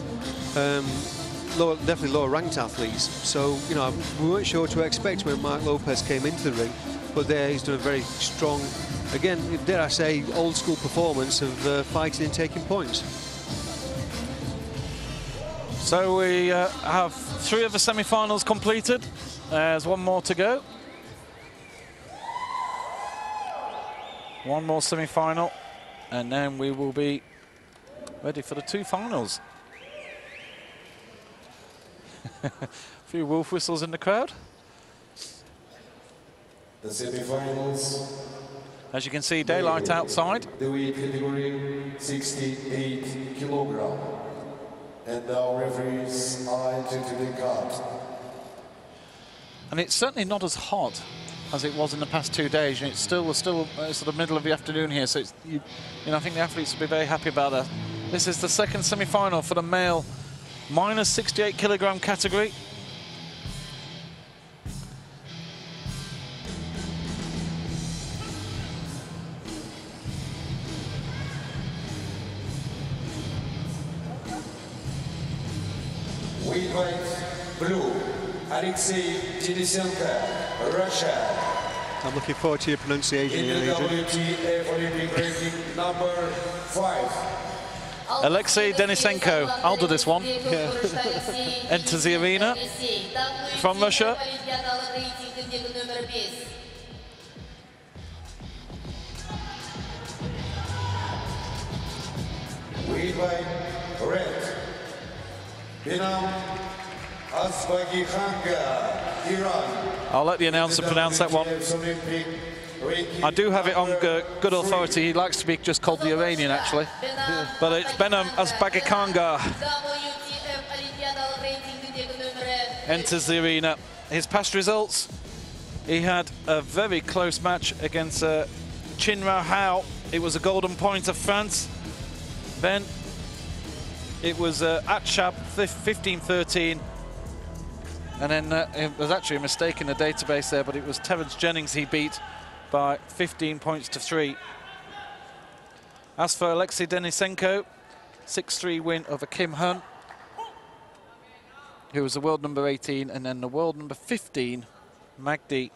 definitely lower ranked athletes. So, you know, we weren't sure what to expect when Mark Lopez came into the ring, but there he's done a very strong, again, dare I say, old school performance of fighting and taking points. So we have 3 of the semi-finals completed. There's one more to go. One more semi-final, and then we will be ready for the 2 finals. A few wolf whistles in the crowd. the semi-finals. As you can see, daylight outside. The weight category 68 kilogram. And our referees are entered to the card. And it's certainly not as hot as it was in the past 2 days. It's still sort of middle of the afternoon here, so it's, you know, I think the athletes will be very happy about that. This is the second semi-final for the male minus 68 kilogram category. Weight white, blue, Alexei Denisenko, Russia. I'm looking forward to your pronunciation. In the WTF Olympic ranking number 5. Alexei Denisenko, I'll do this one. Enters the arena from Russia. Weight by red, Binam Azbagihanga, Iran. I'll let the announcer pronounce that one. I do have it on good authority. He likes to be just called the Iranian, actually. But it's Benam Azbagihanga. Enters the arena. His past results, he had a very close match against Chin Rao Hao. It was a golden point of France. Then it was Atshab 15-13. And then it was actually a mistake in the database there, but it was Terence Jennings he beat by 15 points to 3. As for Alexei Denisenko, 6-3 win over Kim Hun. who was the world number 18, and then the world number 15, Magdi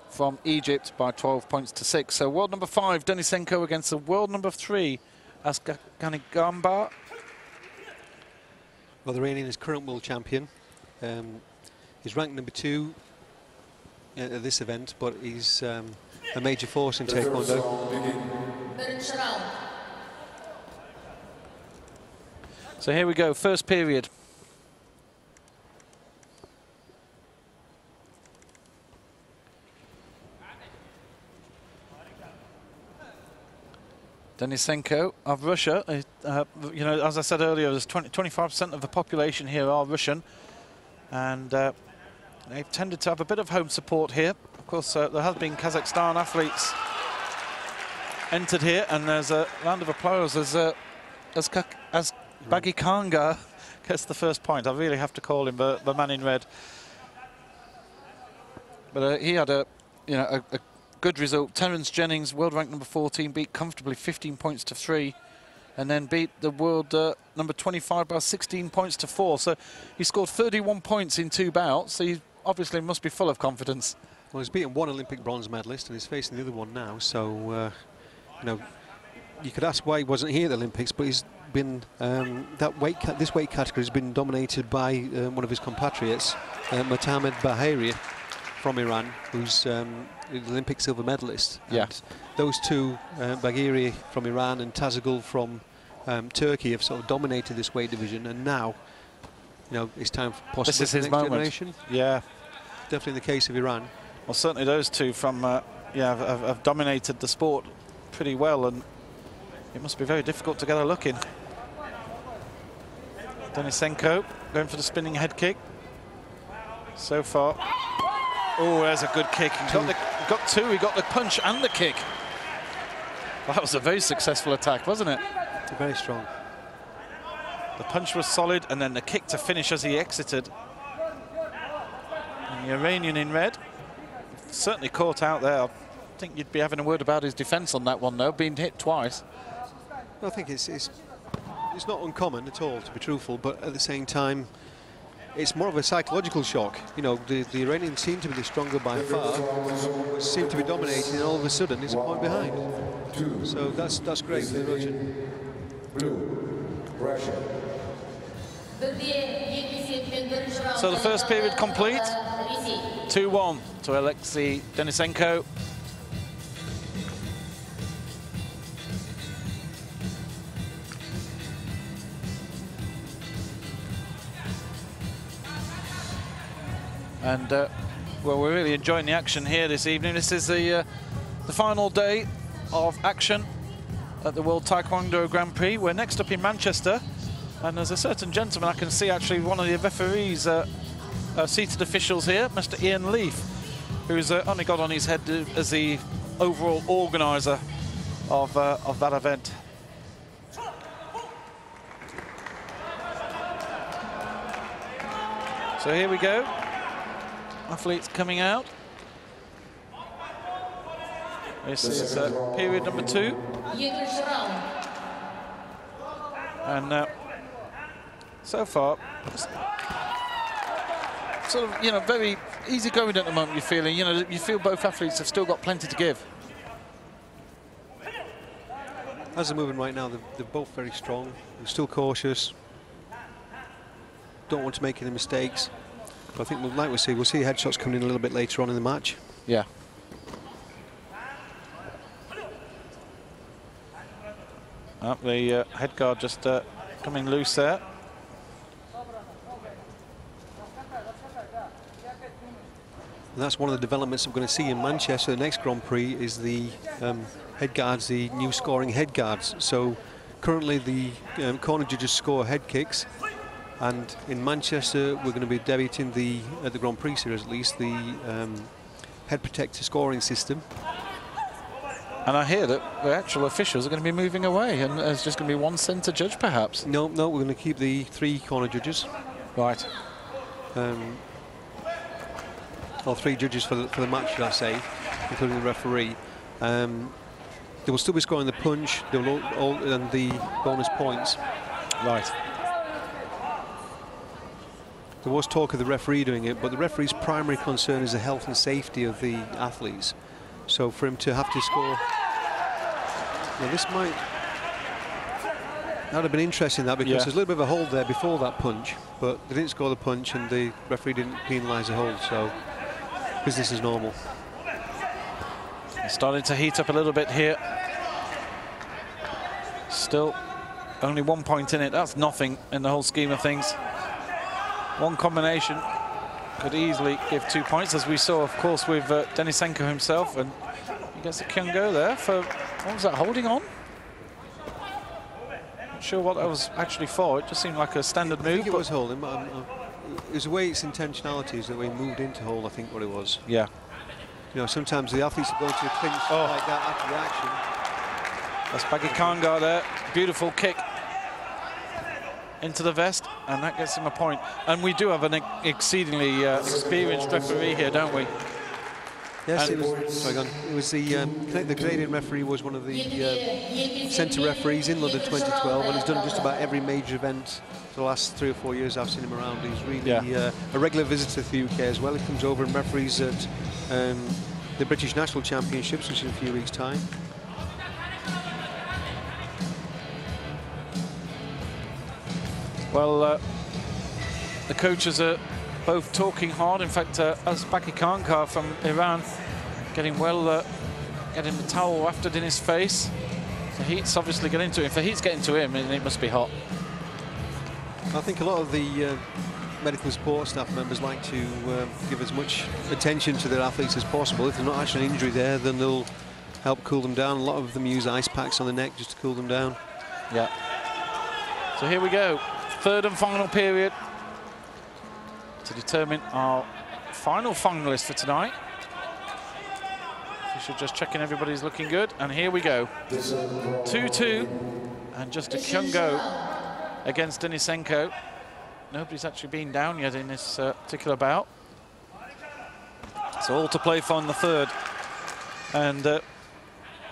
from Egypt, by 12 points to 6. So world number 5, Denisenko, against the world number 3, Askanigamba. Well, the Iranian is current world champion. He's ranked number 2 at this event, but he's a major force in Taekwondo. So here we go, first period. Denisenko of Russia, you know, as I said earlier, there's 25% of the population here are Russian, and they've tended to have a bit of home support here. Of course, there have been Kazakhstan athletes entered here, and there's a round of applause as Bagikanga gets the first point. I really have to call him the man in red. But he had a good result. Terence Jennings, world rank number 14, beat comfortably 15 points to 3, and then beat the world number 25 by 16 points to 4. So he scored 31 points in 2 bouts. So he obviously must be full of confidence. Well, he's beaten 1 Olympic bronze medalist, and he's facing the other one now. So you know, you could ask why he wasn't here at the Olympics, but he's been this weight category has been dominated by one of his compatriots, Mohamed Bahiri from Iran, who's the Olympic silver medalist. Yeah. And those two, Bagheri from Iran and Tazagul from Turkey, have sort of dominated this weight division, and now, you know, it's time for possibly this is his the next moment. generation. Yeah. Definitely in the case of Iran. Well, certainly those two from have dominated the sport pretty well, and it must be very difficult to get a look in. Denisenko going for the spinning head kick. So far. Oh, there's a good kick. He got two. He got the punch and the kick. That was a very successful attack, wasn't it? Very strong. The punch was solid, and then the kick to finish as he exited. And the Iranian in red certainly caught out there. I think you'd be having a word about his defence on that one, though, being hit twice. I think it's not uncommon at all, to be truthful, but at the same time, it's more of a psychological shock. You know, the Iranians seem to be the stronger by far, seem to be dominating, and all of a sudden it's a point behind. So that's great for the Russian. So the first period complete. 2-1 to Alexei Denisenko. And well, we're really enjoying the action here this evening. This is the final day of action at the World Taekwondo Grand Prix. We're next up in Manchester, and there's a certain gentleman I can see, actually one of the referees, seated officials here, Mr. Ian Leaf, who's only got on his head as the overall organiser of that event. So here we go. Athletes coming out. This is period number 2. And so far, sort of, you know, very easy going at the moment, you're feeling. You know, you feel both athletes have still got plenty to give. As they're moving right now, they're both very strong. They're still cautious. Don't want to make any mistakes. But I think, like we'll see headshots coming in a little bit later on in the match. Yeah. The head guard just coming loose there. And that's one of the developments I'm going to see in Manchester. The next Grand Prix is the head guards, the new scoring head guards. So currently the corner judges score head kicks, and in Manchester we're going to be debuting at the Grand Prix series at least, the head protector scoring system. And I hear that the actual officials are going to be moving away, and there's just going to be one centre judge, perhaps. No, we're going to keep the 3 corner judges. Right. Or 3 judges for the match, should I say, including the referee. They will still be scoring the punch, they will all and the bonus points. Right. There was talk of the referee doing it, but the referee's primary concern is the health and safety of the athletes. So for him to have to score, well, this might. That would have been interesting, that, because there's a little bit of a hold there before that punch, but they didn't score the punch and the referee didn't penalise the hold, so business is normal. Starting to heat up a little bit here. Still only 1 point in it. That's nothing in the whole scheme of things. One combination could easily give 2 points, as we saw, of course, with Denisenko himself, and he gets a Kyungo there for, what was that, holding on? Not sure what that was actually for. It just seemed like a standard move. I think it was holding, but it was the way its intentionality is, the way he moved into hold, I think, what it was. Yeah. You know, sometimes the athletes are going to the clinch like that after the action. That's Baggy Kanga there. Beautiful kick into the vest, and that gets him a point. And we do have an exceedingly experienced referee here, don't we? Yes, it was. Sorry, go on. It was the Canadian referee was one of the centre referees in London 2012, and he's done just about every major event for the last 3 or 4 years. I've seen him around. He's really a regular visitor to the UK as well. He comes over and referees at the British National Championships, which is in a few weeks' time. Well, the coaches are both talking hard. In fact, Asbaki Kankar from Iran getting getting the towel wafted in his face. The heat's obviously getting to him. If the heat's getting to him, then it must be hot. I think a lot of the medical support staff members like to give as much attention to their athletes as possible. If there's not actually an injury there, then they'll help cool them down. A lot of them use ice packs on the neck just to cool them down. Yeah. So here we go. Third and final period to determine our final finalist for tonight. We should just check in everybody's looking good. And here we go. 2-2 and just a Kyungo against Denisenko. Nobody's actually been down yet in this particular bout. So all to play for in the third. And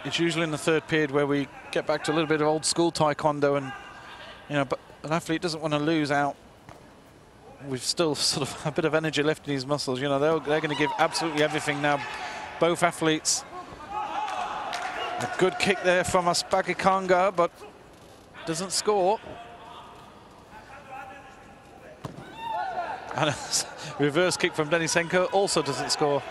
it's usually in the third period where we get back to a little bit of old school Taekwondo, and you know, but an athlete doesn't want to lose out. We've still sort of a bit of energy left in his muscles. You know, they're going to give absolutely everything now. Both athletes. A good kick there from Asbaki Kanga, but doesn't score. And a reverse kick from Denisenko also doesn't score.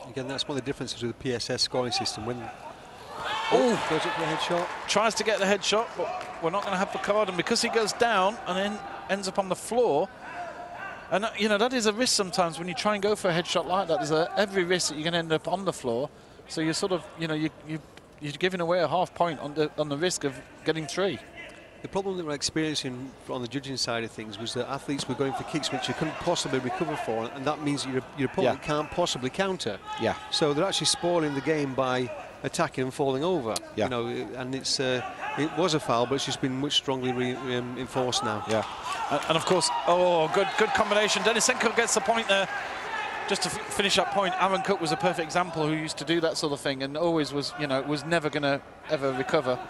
Again, that's one of the differences with the PSS scoring system. When goes up for the headshot. Tries to get the headshot, but we're not going to have the card. And because he goes down and then ends up on the floor, and you know, that is a risk sometimes when you try and go for a headshot like that. There's every risk that you're going to end up on the floor. So you're sort of, you know, you're giving away a half point on the risk of getting 3. The problem that we're experiencing on the judging side of things was that athletes were going for kicks which you couldn't possibly recover for, and that means your opponent can't possibly counter. Yeah. So they're actually spoiling the game by attacking and falling over. Yeah. You know, and it was a foul, but it's just been much strongly enforced now. Yeah. And of course, good combination. Denisenko gets the point there. Just to finish that point, Aaron Cook was a perfect example who used to do that sort of thing and always was, you know, was never going to ever recover.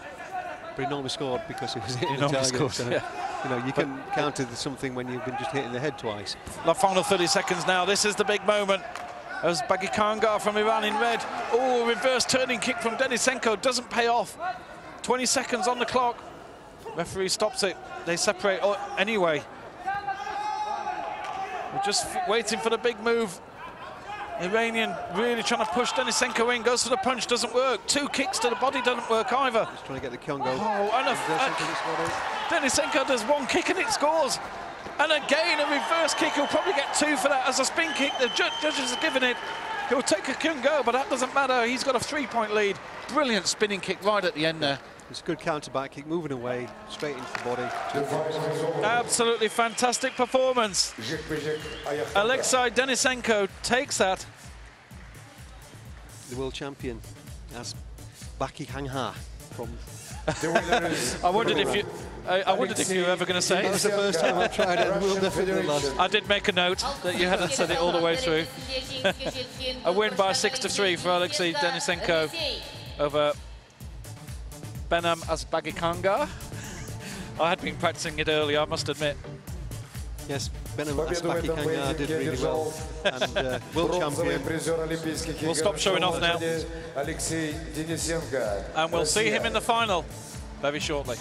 But he normally scored because he was hitting the target. So, you know, you can counter something when you've been just hitting the head twice. The final 30 seconds now. This is the big moment. As Baggy Kanga from Iran in red. Oh, reverse turning kick from Denisenko doesn't pay off. 20 seconds on the clock. Referee stops it. They separate anyway. We're just waiting for the big move. Iranian really trying to push Denisenko in, goes for the punch, doesn't work. 2 kicks to the body doesn't work either. Just trying to get the Kyungo. Oh, and Denisenko does 1 kick and it scores. And again, a reverse kick. He'll probably get 2 for that as a spin kick. The judges have given it. He'll take a Kyungo, but that doesn't matter. He's got a 3-point lead. Brilliant spinning kick right at the end there. It's a good counter back kick, moving away, straight into the body. Absolutely fantastic performance. Alexei Denisenko takes that. The world champion, Asbaki Kanga from. I wondered if you were ever going to say it. That was the first time I tried it, and we'll definitely lost. I did make a note that you hadn't said it all the way through. A win by 6-3 for Alexei Denisenko over Benham Asbaki Kanga. I had been practicing it earlier, I must admit. Yes, Benem Aspaki did really well. And world champion. We'll stop showing off now. And we'll see him in the final very shortly.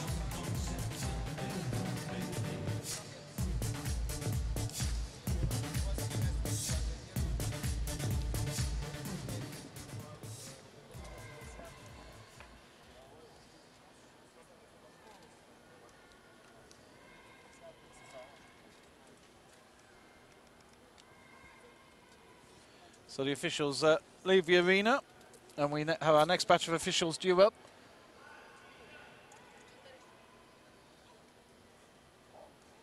So the officials leave the arena, and we have our next batch of officials due up.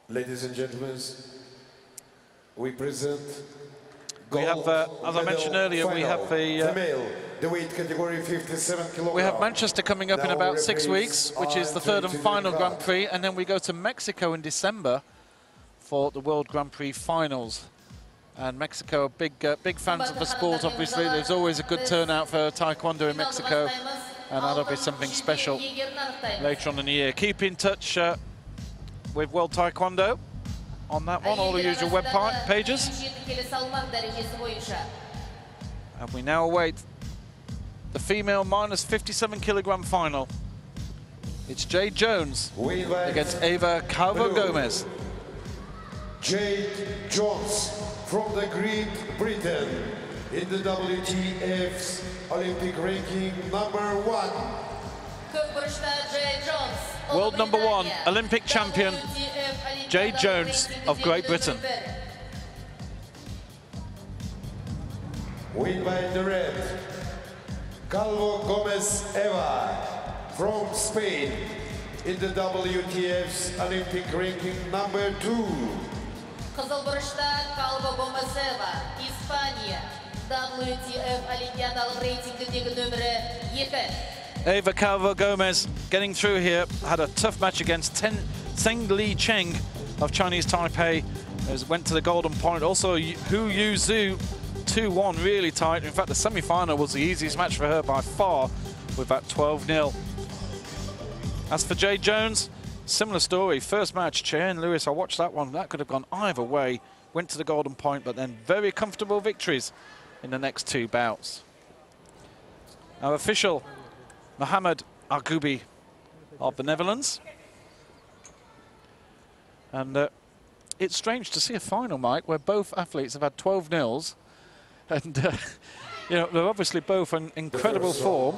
Ladies and gentlemen, we present. We have, as I mentioned earlier, we have the weight category 57 kilograms. We have Manchester coming up in about 6 weeks, which is the third and final Grand Prix, and then we go to Mexico in December for the World Grand Prix finals. And Mexico are big fans of the sport, obviously. There's always a good turnout for Taekwondo in Mexico, and that'll be something special later on in the year. Keep in touch with World Taekwondo on that one, all the usual web pages. And we now await the female minus 57 kilogram final. It's Jade Jones against Eva Calvo-Gomez. Jade Jones from the Great Britain in the WTF's Olympic ranking #1. World #1 Olympic champion Jade Jones of Great Britain. Win by the red, Calvo-Gomez Eva from Spain in the WTF's Olympic ranking #2. Kızılburuş'ta Calvo-Gomez-Eva, İspanya, WTF Olimpiyadalık reytingindeki nömrü 2. Eva Calvo-Gomez getting through here, had a tough match against Zheng Li Cheng of Chinese Taipei, as went to the golden point. Also Hu Yuzu 2-1, really tight. In fact, the semi-final was the easiest match for her by far, with that 12-0. As for Jade Jones, similar story. First match, Cheyenne Lewis, I watched that one. That could have gone either way. Went to the golden point, but then very comfortable victories in the next 2 bouts. Our official, Mohamed Argubi of the Netherlands. And it's strange to see a final, Mike, where both athletes have had 12-0s. And, you know, they're obviously both in incredible form.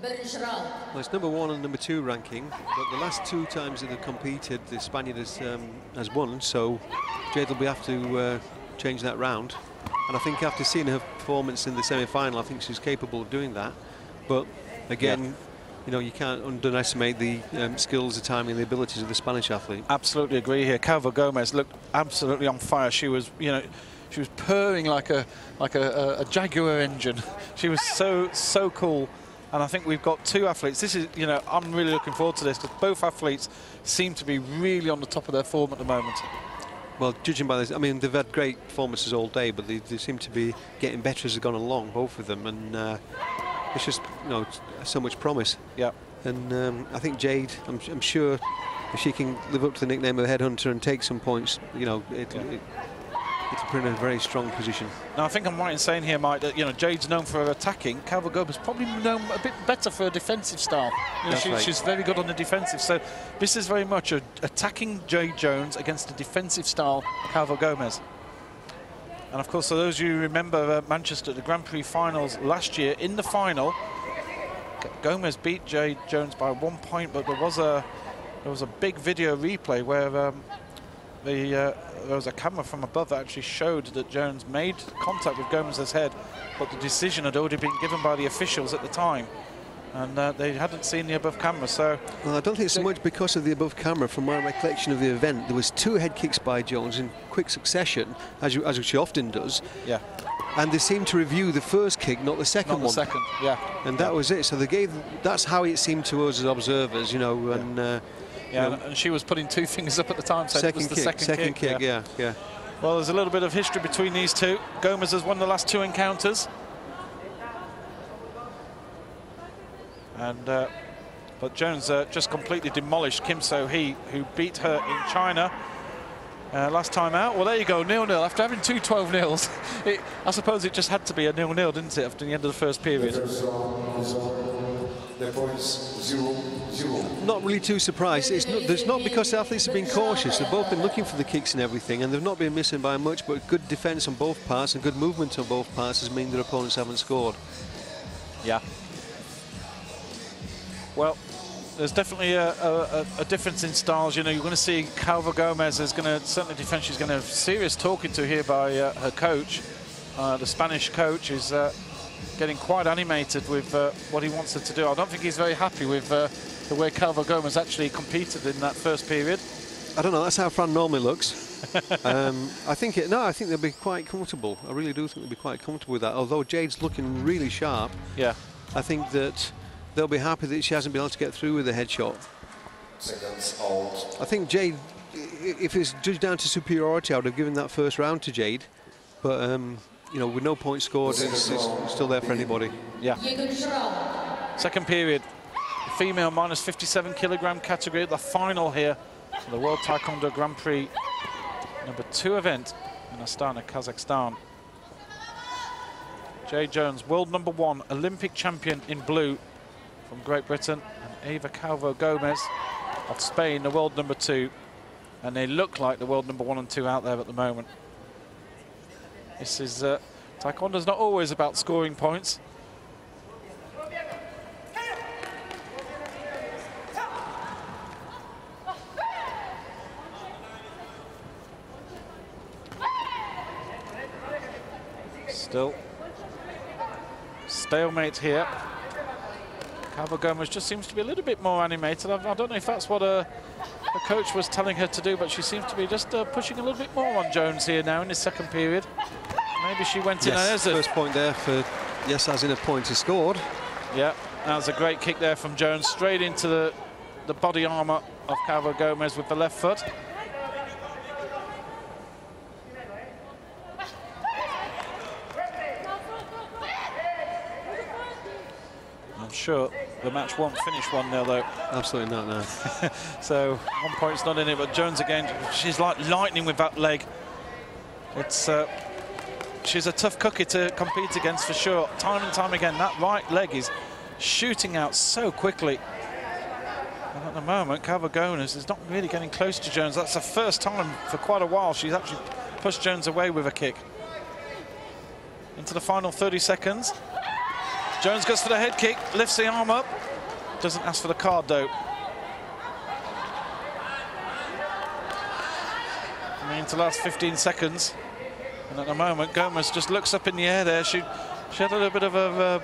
Well, it's #1 and #2 ranking, but the last 2 times that they've competed, the Spaniard has won, so Jade will have to change that round. And I think after seeing her performance in the semi-final, I think she's capable of doing that. But again, you know, you can't underestimate the skills, the timing, the abilities of the Spanish athlete. Absolutely agree here. Calvo-Gomez looked absolutely on fire. She was, you know, she was purring like a Jaguar engine. She was so cool. And I think we've got 2 athletes. This is, you know, I'm really looking forward to this, because both athletes seem to be really on the top of their form at the moment. Well, judging by this, I mean, they've had great performances all day, but they seem to be getting better as they've gone along, both of them. And it's just, you know, so much promise. Yeah. And I think Jade, I'm sure if she can live up to the nickname of Headhunter and take some points, you know, it's put in a very strong position. Now, I think I'm right in saying here, Mike, that, you know, Jade's known for her attacking. Calvo-Gomez is probably known a bit better for her defensive style. You know, she's very good on the defensive. So this is very much a attacking Jade Jones against a defensive style Calvo-Gomez. And of course, for those of you who remember Manchester, the Grand Prix finals last year, in the final, Gomez beat Jade Jones by 1 point, but there was a big video replay where there was a camera from above that actually showed that Jones made contact with Gomez's head, but the decision had already been given by the officials at the time, and they hadn't seen the above camera. So, well, I don't think so much because of the above camera. From my recollection of the event, there was 2 head kicks by Jones in quick succession, as she often does. Yeah. And they seemed to review the first kick, not the second one. Not the second, yeah. And that was it. So they gave. That's how it seemed to us as observers, you know. And yeah, and she was putting 2 fingers up at the time, so it was the second kick. Yeah. Well, there's a little bit of history between these 2. Gomez has won the last 2 encounters. And But Jones just completely demolished Kim So-hee, who beat her in China last time out. Well, there you go, 0-0. After having two 12-0s, I suppose it just had to be a 0-0, didn't it, after the end of the first period? The points 0-0. Not really too surprised. It's not because the athletes have been cautious. They've both been looking for the kicks and everything, and they've not been missing by much, but good defence on both parts and good movement on both parts has meant their opponents haven't scored. Yeah. Well, there's definitely a difference in styles. You know, you're going to see Calva Gomez is going to certainly defend. She's going to have serious talking to here by her coach. The Spanish coach is getting quite animated with what he wants her to do. I don't think he's very happy with the way Calva Gomez actually competed in that first period. I don't know. That's how Fran normally looks. I think they'll be quite comfortable. I really do think they'll be quite comfortable with that. Although Jade's looking really sharp. Yeah. I think that they'll be happy that she hasn't been able to get through with the headshot. Seconds out. I think Jade, if it's judged down to superiority, I would have given that first round to Jade. But, you know, with no points scored, it's still there for anybody. Yeah. Second period, the female minus 57 kilogram category, the final here for the World Taekwondo Grand Prix #2 event in Astana, Kazakhstan. Jade Jones, world #1, Olympic champion in blue from Great Britain, and Eva Calvo Gomez of Spain, the world #2, and they look like the world #1 and 2 out there at the moment. This is Taekwondo's not always about scoring points. Still stalemate here. Calva Gomez just seems to be a little bit more animated. I don't know if that's what the coach was telling her to do, but she seems to be just pushing a little bit more on Jones here now in the second period. Maybe she went in as a first point there for yes, as in a point he scored. Yeah, that was a great kick there from Jones, straight into the body armour of Calva Gomez with the left foot. I'm sure the match won't finish 1-0 though. Absolutely not, no. So 1 point's not in it, but Jones again, she's like lightning with that leg. It's she's a tough cookie to compete against for sure. Time and time again, that right leg is shooting out so quickly. And at the moment, Calva Gomez is not really getting close to Jones. That's the first time for quite a while she's actually pushed Jones away with a kick. Into the final 30 seconds. Jones goes for the head kick, lifts the arm up. Doesn't ask for the card though. Into the last 15 seconds. And at the moment, Gomez just looks up in the air there. She had a little bit of a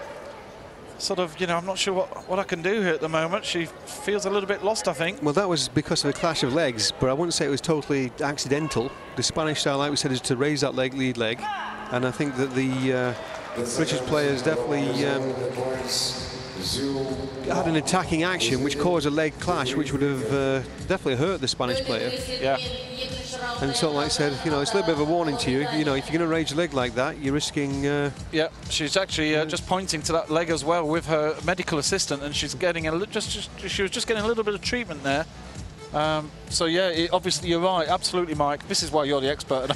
sort of, you know, I'm not sure what I can do here at the moment. She feels a little bit lost, I think. Well, that was because of a clash of legs, but I wouldn't say it was totally accidental. The Spanish style, like we said, is to raise that lead leg. And I think that the British players definitely had an attacking action which caused a leg clash, which would have definitely hurt the Spanish player. Yeah. And so, like I said, you know, it's a little bit of a warning to you. You know, if you're going to raise your leg like that, you're risking... Yeah, she's actually just pointing to that leg as well with her medical assistant, and she's getting she was just getting a little bit of treatment there. So yeah, obviously you're right, absolutely, Mike. This is why you're the expert,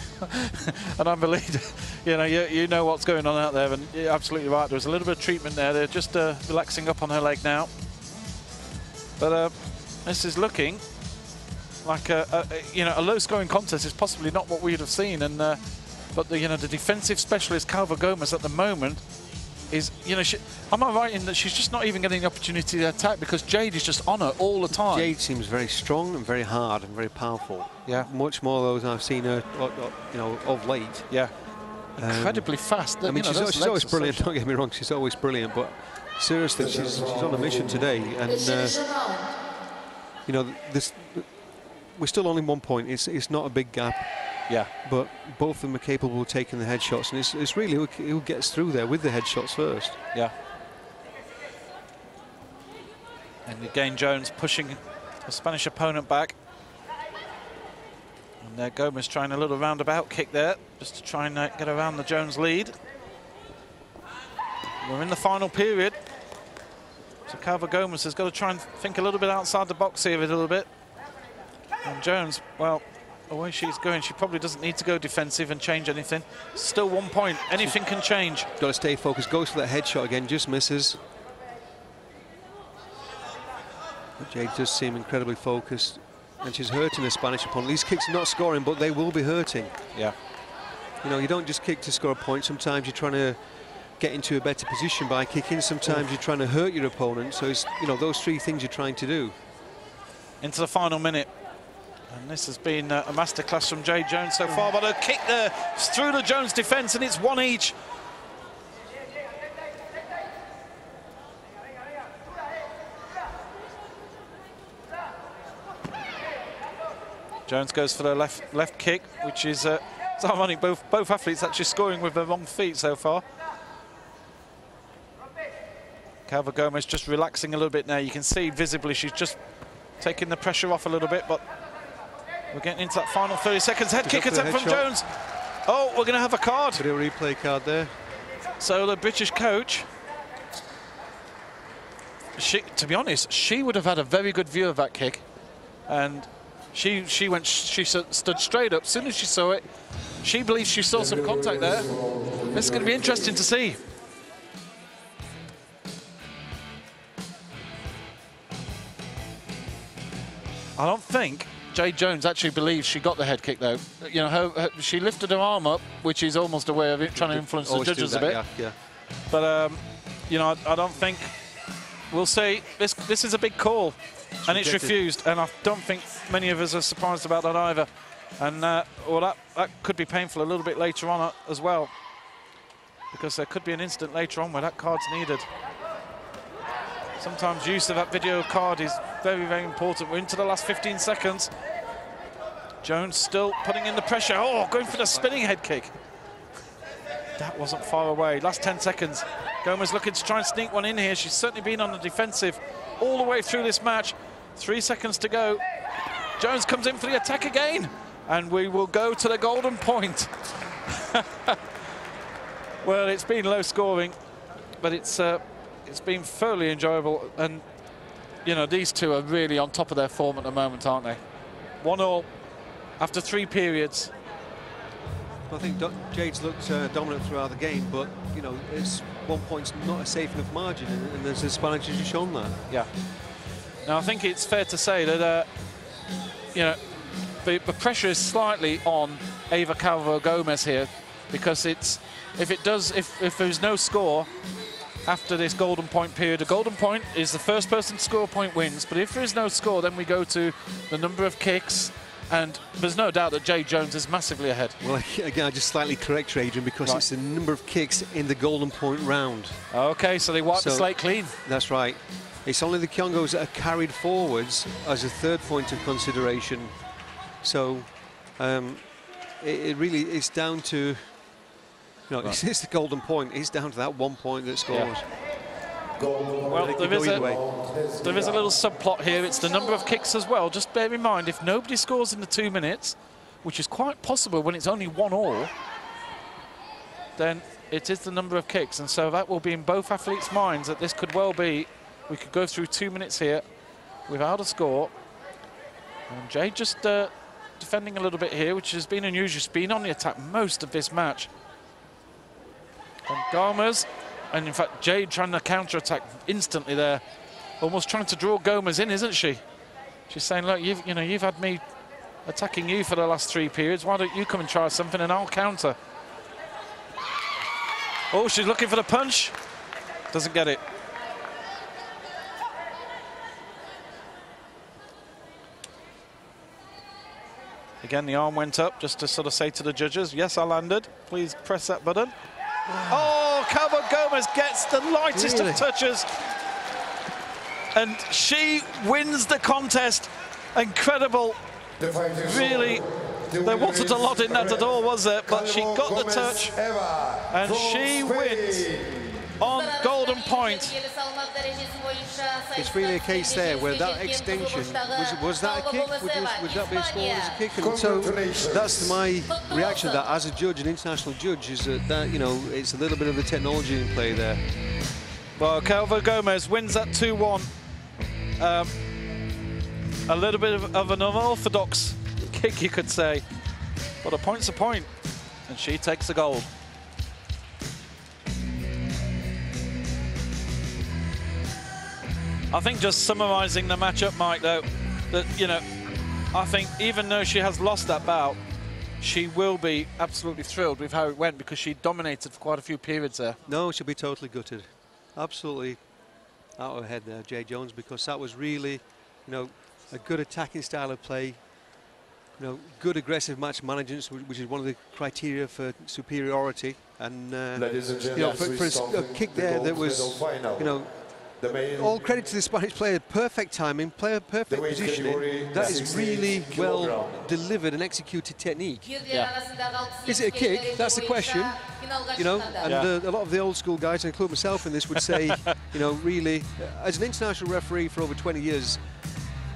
and I believe, you know what's going on out there, and you're absolutely right. There's a little bit of treatment there. They're just relaxing up on her leg now. But this is looking like a low-scoring contest. Is possibly not what we'd have seen, and but the defensive specialist Calva Gomez at the moment is, am I right in that she's just not even getting the opportunity to attack because Jade is just on her all the time? Jade seems very strong and very hard and very powerful. Yeah, much more of those I've seen her, of late. Yeah, incredibly fast. I mean, she's always brilliant. Don't get me wrong, she's always brilliant. But seriously, she's on a mission today, and we're still only 1 point. It's not a big gap. Yeah, but both of them are capable of taking the headshots, and it's really who gets through there with the headshots first. Yeah. And again, Jones pushing the Spanish opponent back. And there, Gomez trying a little roundabout kick there, just to try and get around the Jones lead. We're in the final period. So Calva Gomez has got to try and think a little bit outside the box here a little bit. And Jones, well, the way she's going, she probably doesn't need to go defensive and change anything. Still 1 point. Anything can change. Got to stay focused. Goes for that headshot again, just misses. But Jade does seem incredibly focused, and she's hurting the Spanish opponent. These kicks are not scoring, but they will be hurting. Yeah. You know, you don't just kick to score a point. Sometimes you're trying to get into a better position by kicking. Sometimes you're trying to hurt your opponent. So it's, you know, those three things you're trying to do. Into the final minute. And this has been a masterclass from Jade Jones so far, but a kick there through the Jones defence, and it's one each. Jones goes for the left kick, which is it's ironic, both athletes actually scoring with their wrong feet so far. Calva Gomez just relaxing a little bit now. You can see visibly she's just taking the pressure off a little bit, but we're getting into that final 30 seconds. Head kick attempt from Jones. Oh, we're going to have a card. Video replay card there. So the British coach, to be honest, she would have had a very good view of that kick, and she stood straight up. As soon as she saw it, she believes she saw some contact there. This is going to be interesting to see. I don't think Jade Jones actually believes she got the head kick, though. You know, she lifted her arm up, which is almost a way of trying to influence the judges a bit. Yeah. But you know, I don't think. We'll see. This is a big call, and it's refused. And I don't think many of us are surprised about that either. And well, that could be painful a little bit later on as well, because there could be an instant later on where that card's needed. Sometimes use of that video card is very, very important. We're into the last 15 seconds. Jones still putting in the pressure. Oh, going for the spinning head kick. That wasn't far away. Last 10 seconds. Gomez looking to try and sneak one in here. She's certainly been on the defensive all the way through this match. 3 seconds to go. Jones comes in for the attack again. And we will go to the golden point. Well, it's been low scoring, but it's been thoroughly enjoyable. And, you know, these two are really on top of their form at the moment, aren't they? 1-1 after 3 periods. I think Jade's looked dominant throughout the game, but, you know, it's 1 point's not a safe enough margin, and the Spanish has shown that. Yeah. Now, I think it's fair to say that, you know, the pressure is slightly on Eva Calva Gomez here, because if there's no score after this golden point period, a golden point is the first person to score a point wins, but if there is no score, then we go to the number of kicks, and there's no doubt that Jade Jones is massively ahead. Well, again, I just slightly correct you, Adrian, because it's the number of kicks in the golden point round. Okay, so they wiped the slate clean. That's right. It's only the Kyongos that are carried forwards as a third point of consideration. So it really is down to, it's the golden point. It's down to that 1 point that scores. Yeah. Well, there is a little subplot here. It's the number of kicks as well. Just bear in mind, if nobody scores in the 2 minutes, which is quite possible when it's only 1-1, then it is the number of kicks. And so that will be in both athletes' minds that this could well be, we could go through 2 minutes here without a score. And Jade just defending a little bit here, which has been unusual. She's been on the attack most of this match. And Gomez, and in fact Jade trying to counter-attack instantly there, almost trying to draw Gomez in, isn't she? She's saying, look, you've had me attacking you for the last 3 periods. Why don't you come and try something and I'll counter? Oh, she's looking for the punch. Doesn't get it. Again, the arm went up just to sort of say to the judges, yes, I landed. Please press that button. Oh, Calva Gomez gets the lightest of touches. And she wins the contest. Incredible. Really, there wasn't a lot in that at all, was there? But she got the touch. And she wins on golden point. It's really a case there where that extension, was that a kick? Would that be scored as a kick? And so that's my reaction to that as a judge, an international judge, is that, you know, it's a little bit of the technology in play there. Well, Calvo Gomez wins that 2-1. A little bit of an unorthodox kick, you could say. But a point's a point, and she takes the gold. I think just summarising the matchup, Mike, though, that, you know, I think even though she has lost that bout, she will be absolutely thrilled with how it went because she dominated for quite a few periods there. No, she'll be totally gutted. Absolutely out of her head there, Jay Jones, because that was really, you know, a good attacking style of play. You know, good aggressive match management, which is one of the criteria for superiority. And Ladies and you know, gentlemen, for a kick there that was, you know, all credit to the Spanish player. Perfect timing, perfect positioning. That is really well delivered and executed technique. Is it a kick? That's the question. You know, and a lot of the old school guys, and include myself in this, would say, you know, really, as an international referee for over 20 years,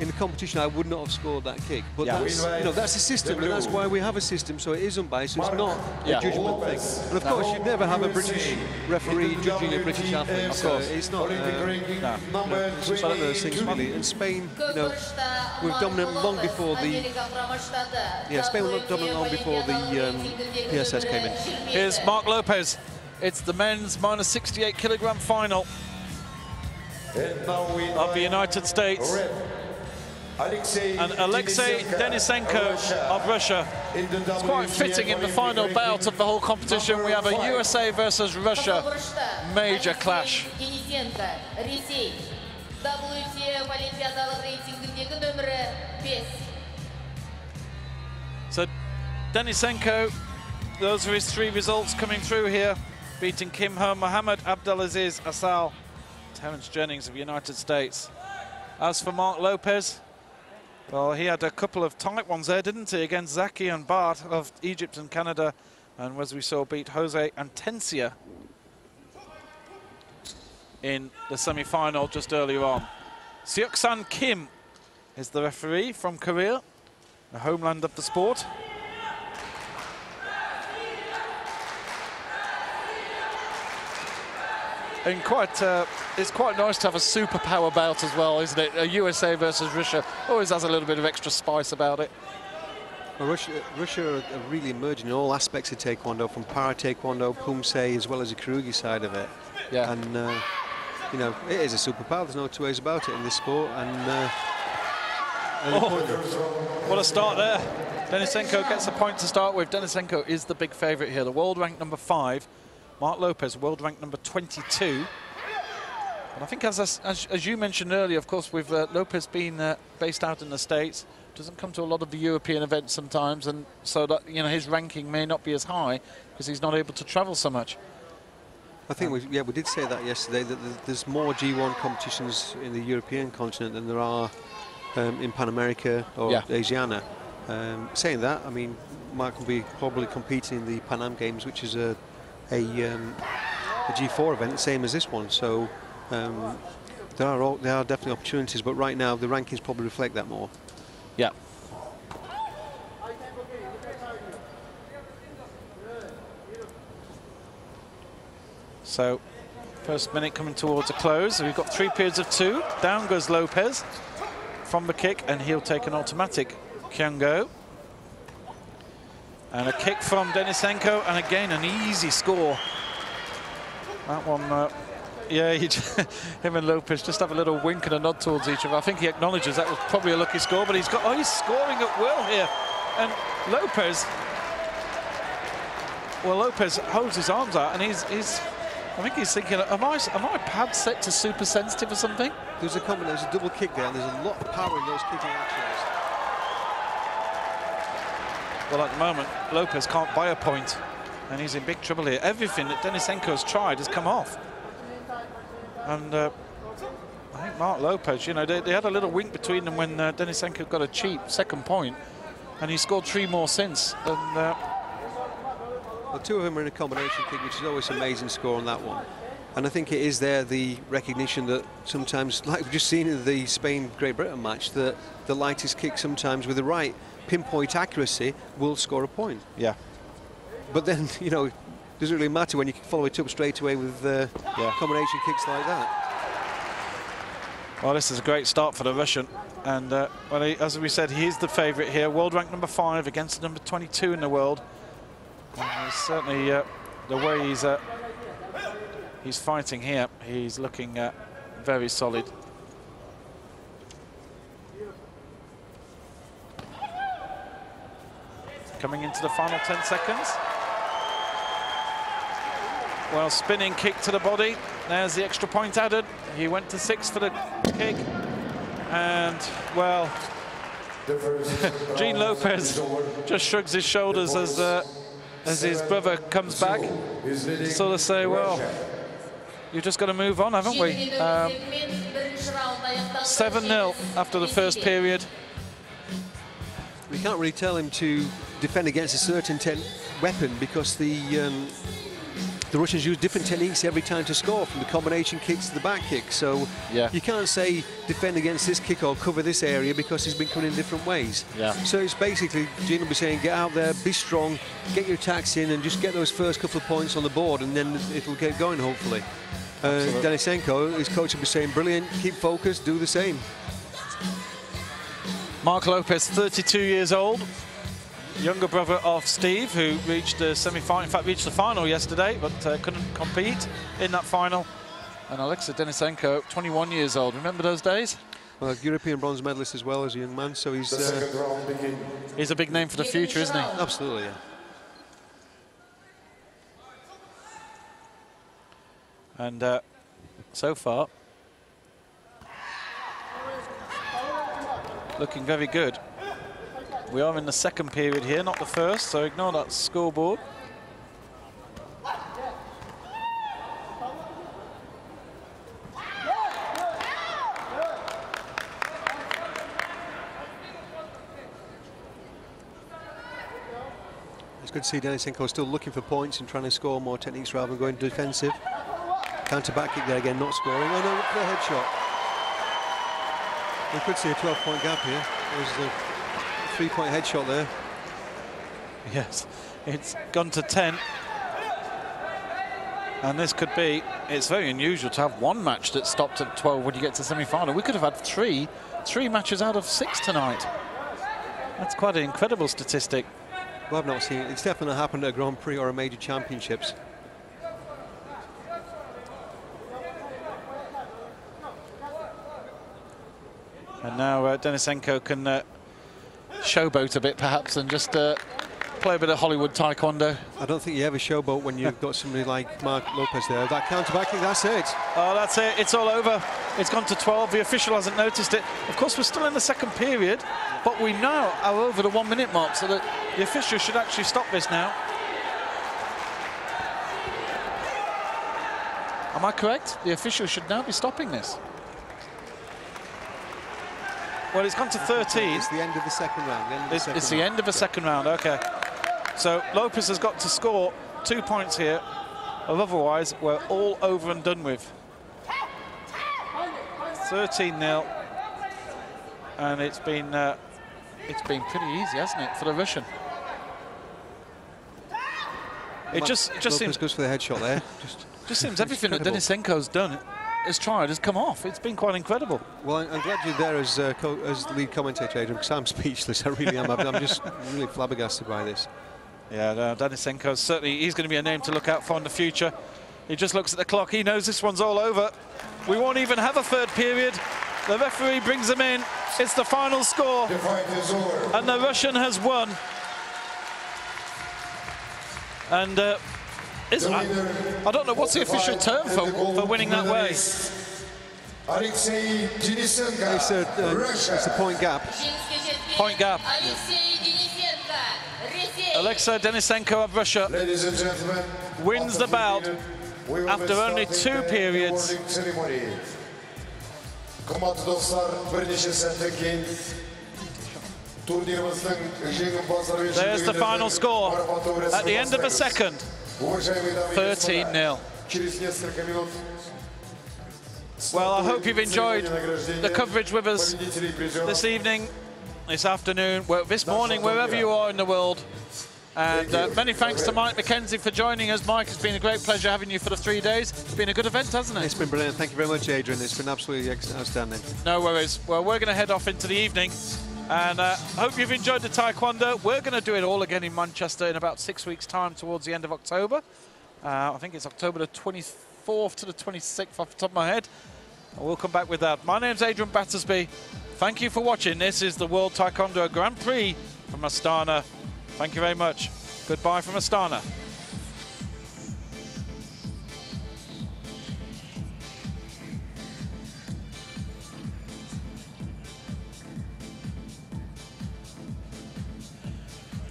in the competition, I would not have scored that kick. But that's, you know, that's a system, and that's why we have a system, so it is unbiased. So it's not a judgment thing. And of course, you'd never have a British referee judging a British athlete. Of course, it's not. It's one of those things, really. And Spain, you know, were dominant long before the. Spain were dominant long before the PSS came in. Here's Mark Lopez. It's the men's minus 68 kilogram final of the United States. And Alexei Denisenko of Russia. It's quite fitting in the final bout of the whole competition. We have a USA versus Russia major clash. So Denisenko, those are his 3 results coming through here, beating Kim Ho, Mohammed Abdelaziz Assal, Terence Jennings of the United States. As for Mark Lopez, well, he had a couple of tight ones there, didn't he, against Zaki and Bart of Egypt and Canada, and as we saw, beat Jose Antencia in the semi-final just earlier on. Seok-san Kim is the referee from Korea, the homeland of the sport. And it's quite nice to have a superpower bout as well, isn't it? A USA versus Russia always has a little bit of extra spice about it. Well, Russia are really emerging in all aspects of Taekwondo, from para-Taekwondo, Pumse, as well as the Kurugi side of it. Yeah. And, you know, it is a superpower, there's no two ways about it in this sport. And what a start there. Denisenko gets a point to start with. Denisenko is the big favourite here, the world rank number 5. Mark Lopez, world rank number 22. And I think as you mentioned earlier, of course, with Lopez being based out in the States, doesn't come to a lot of the European events sometimes, and so that, you know, his ranking may not be as high because he's not able to travel so much. I think we did say that yesterday, that there's more G1 competitions in the European continent than there are in Pan America or Asiana. Saying that, I mean, Mark will be probably competing in the Pan Am Games, which is a G4 event, same as this one. So there are definitely opportunities, but right now the rankings probably reflect that more. Yeah. So first minute coming towards a close. We've got 3 periods of 2. Down goes Lopez from the kick, and he'll take an automatic Kyungo. And a kick from Denisenko, and again an easy score. That one, yeah, him and Lopez just have a little wink and a nod towards each other. I think he acknowledges that was probably a lucky score, but he's scoring at will here. And Lopez, well, Lopez holds his arms out, and I think he's thinking, am I pad set to super sensitive or something? There's a double kick there, and there's a lot of power in those kicking actions. Well, at the moment, Lopez can't buy a point, and he's in big trouble here. Everything that Denisenko's tried has come off. And I think Mark Lopez, you know, they had a little wink between them when Denisenko got a cheap second point, and he scored 3 more since. And, well, 2 of them are in a combination kick, which is always an amazing score on that one. And I think it is there, the recognition that sometimes, like we've just seen in the Spain-Great Britain match, that the lightest kick sometimes with the right pinpoint accuracy will score a point. Yeah. But then, you know, doesn't really matter when you can follow it up straight away with combination kicks like that. Well, this is a great start for the Russian. And well, as we said, he is the favourite here. World rank number 5 against number 22 in the world. And he's certainly, the way he's fighting here, he's looking very solid. Coming into the final 10 seconds. Well, spinning kick to the body. There's the extra point added. He went to 6 for the kick. And, well, Gene Lopez just shrugs his shoulders as his brother comes back. Sort of say, well, you've just got to move on, haven't we? 7-0 after the first period. We can't really tell him to defend against a certain weapon because the Russians use different techniques every time to score, from the combination kicks to the back kick. So you can't say defend against this kick or cover this area because he's been coming in different ways. So it's basically, Gene will be saying, get out there, be strong, get your attacks in and just get those first couple of points on the board, and then it'll get going, hopefully. Denisenko, his coach will be saying, brilliant, keep focused, do the same. Mark Lopez, 32 years old. Younger brother of Steve, who reached the semi-final, in fact reached the final yesterday, but couldn't compete in that final. And Alexei Denisenko, 21 years old. Remember those days? Well, European bronze medalist as well as a young man, so he's a big name for the future, isn't he? Absolutely, yeah. And so far, looking very good. We are in the second period here, not the first, so ignore that scoreboard. It's good to see Denisenko still looking for points and trying to score more techniques rather than going defensive. Counter back kick there again, not scoring. Oh no, look for the headshot. We could see a 12-point gap here. There's the 3-point headshot there. Yes, it's gone to 10. And this could be, it's very unusual to have one match that stopped at 12 when you get to semi-final. We could have had three matches out of 6 tonight. That's quite an incredible statistic. Well, I've not seen it. It's definitely happened at a Grand Prix or a major championships. And now Denisenko can showboat a bit, perhaps, and just play a bit of Hollywood Taekwondo. I don't think you ever showboat when you've got somebody like Mark Lopez there. That counter back kick, that's it. Oh, that's it. It's all over. It's gone to 12. The official hasn't noticed it. Of course, we're still in the second period, but we now are over the 1-minute mark, so that the official should actually stop this now. Am I correct? The official should now be stopping this. Well, it's gone to 13. It's the end of the second round. It's the end of the second round, OK. So Lopez has got to score 2 points here, or otherwise we're all over and done with. 13-0, and it's been pretty easy, hasn't it, for the Russian? It just seems goes for the headshot there. just seems everything that Denisenko's done has come off. It's been quite incredible. Well, I'm glad you're there as lead commentator, Adrian, because I'm speechless. I really am. I'm just really flabbergasted by this. Yeah, no, Denisenko, certainly he's going to be a name to look out for in the future. He just looks at the clock. He knows this one's all over. We won't even have a third period. The referee brings him in. It's the final score. The fight is over. And the Russian has won. And I don't know, what's the official term for winning that way? It's a point gap. Point gap. Alexei Denisenko of Russia wins the bout after only 2 periods. There's the final score at the end of the second. 13-0. Well, I hope you've enjoyed the coverage with us this evening, this afternoon, this morning, wherever you are in the world. And many thanks to Mike McKenzie for joining us. Mike, it's been a great pleasure having you for the 3 days. It's been a good event, hasn't it? It's been brilliant. Thank you very much, Adrian. It's been absolutely outstanding. No worries. Well, we're going to head off into the evening. And hope you've enjoyed the Taekwondo. We're going to do it all again in Manchester in about 6 weeks' time towards the end of October. I think it's October the 24th to the 26th off the top of my head. We'll come back with that. My name's Adrian Battersby. Thank you for watching. This is the World Taekwondo Grand Prix from Astana. Thank you very much. Goodbye from Astana.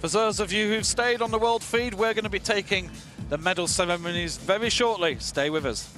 For those of you who've stayed on the world feed, we're going to be taking the medal ceremonies very shortly. Stay with us.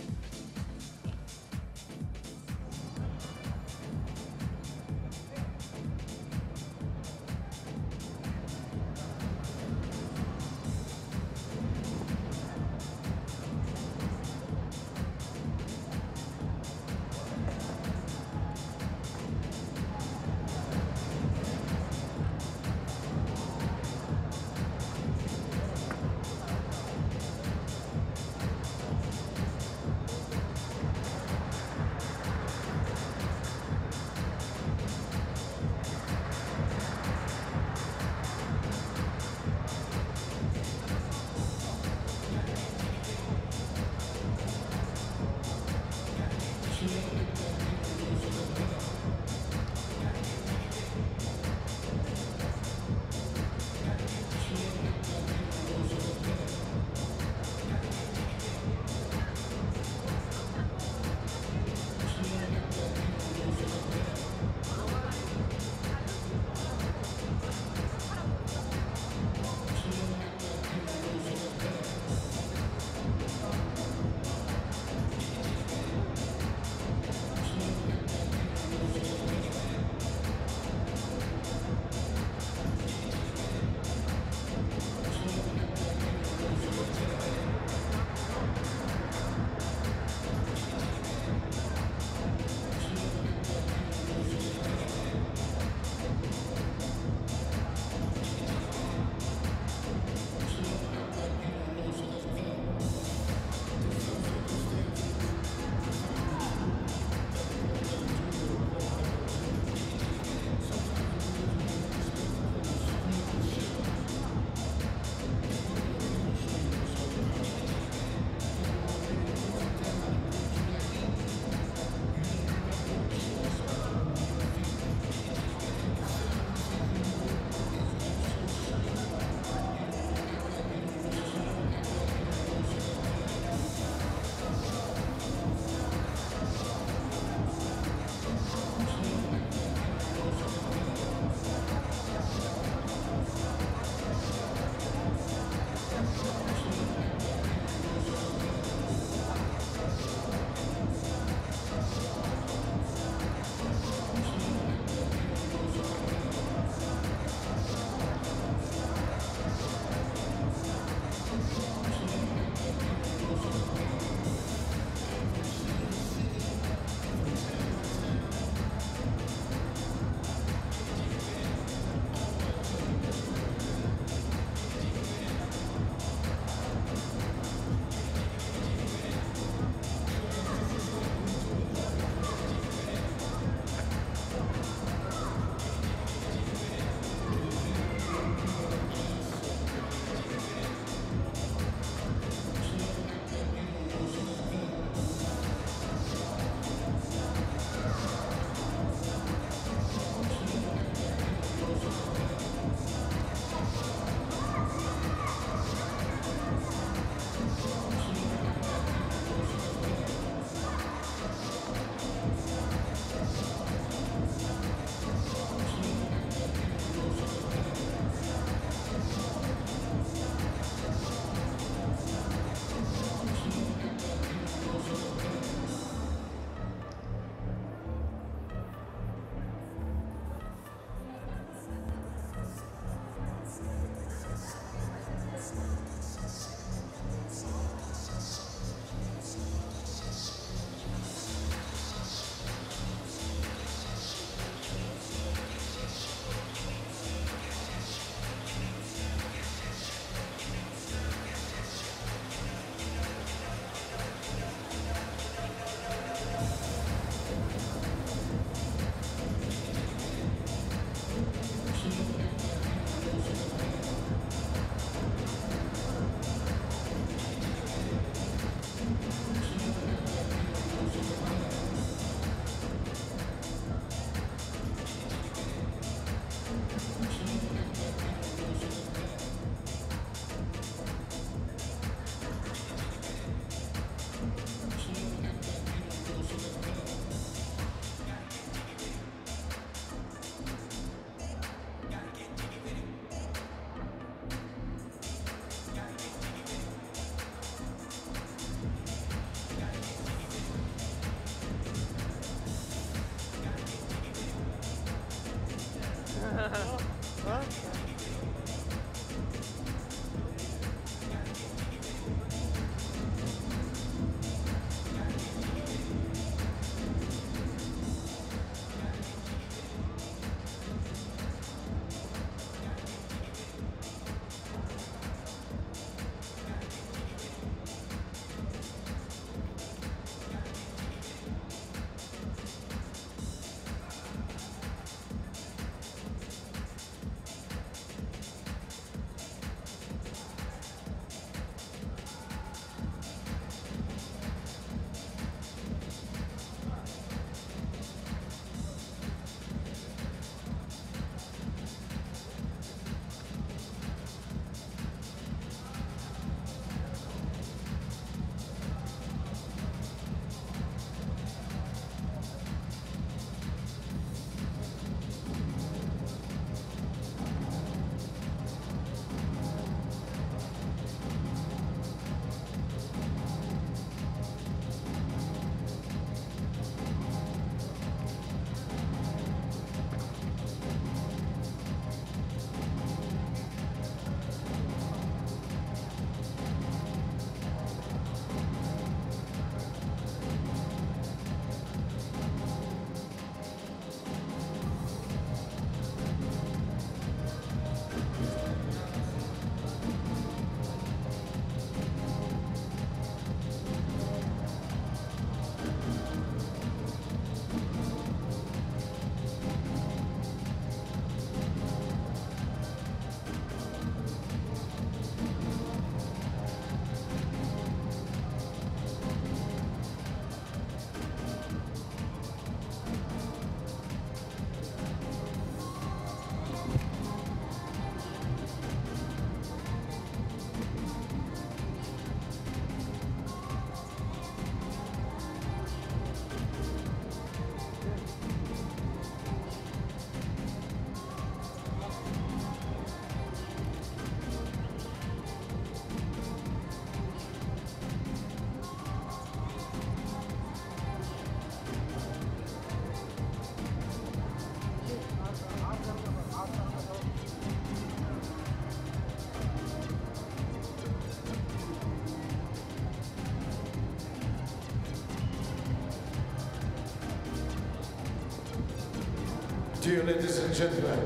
Dear ladies and gentlemen,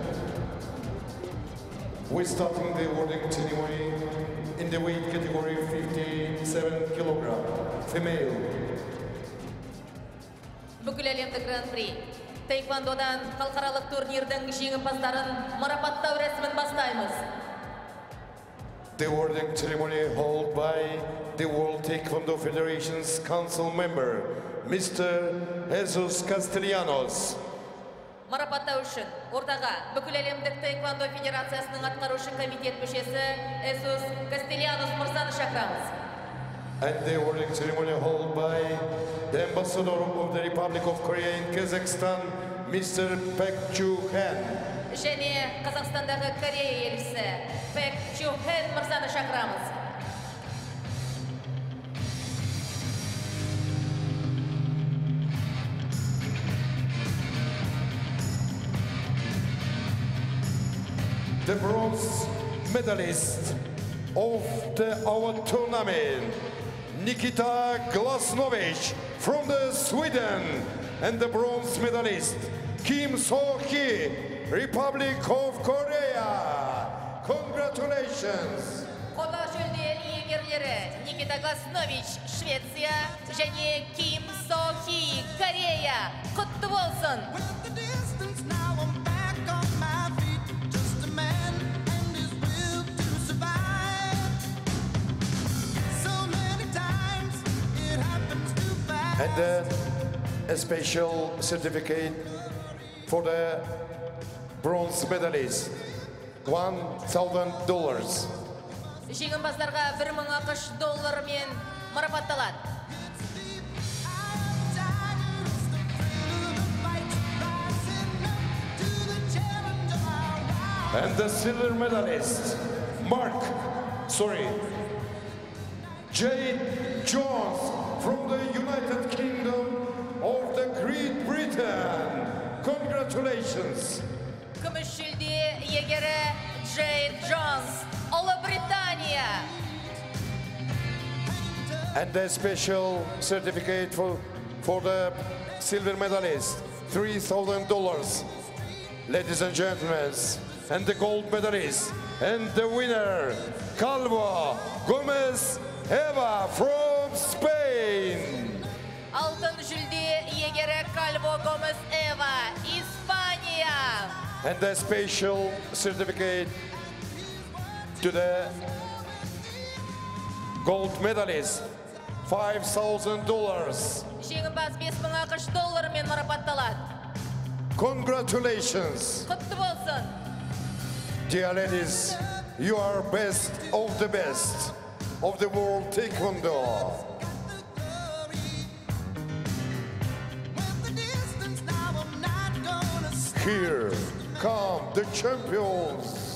we're starting the awarding ceremony in the weight category 57 kilogram, female. Бүкіл әлемдік Гран-при Taekwondo'дан халықаралық турнирдің жеңімпаздарын марапаттау рәсімін бастаймыз. The awarding ceremony held by the World Taekwondo Federation's council member, Mr. Jesus Castellanos. Марапаттау үшін ортаға бүкіл әлемдік Taekwondo Федерациясының атқарушы комитет мүшесі Jesus Castellanos мырзаны шақырамыз. And the awarding ceremony held by the ambassador of the Republic of Korea in Kazakhstan, Mr. Paek Joo-han. Және Қазақстандағы Корея елшісі Paek Joo-han мырзаны шақырамыз. The bronze medalist of our tournament, Nikita Glasnovich from the Sweden, and the bronze medalist, Kim So-hee, Republic of Korea. Congratulations! Қола жүлде иегерлері Никита Гласнович, Швеция, және Ким Со-хи, Корея. Құтты болсын! And then a special certificate for the bronze medalist, $1,000. Жеңімпаздарға $1000 мен марапатталады. And the silver medalist, Jade Jones from the United Kingdom of the Great Britain. Congratulations. Күміс жүлде иегері Jade Jones, Ұлыбритания. And a special certificate for the silver medalist, $3,000. Ladies and gentlemen, and the gold medalist, and the winner, Calvo Gomez Eva from Spain. Алтын жүлде иегері Calvo Gomez Eva, Испания. And a special certificate to the gold medalist, $5,000. Жеңімпаз $5000 мен марапатталады. Congratulations. Құтты болсын! Dear ladies, you are best of the best of the world Taekwondo. Here come the champions.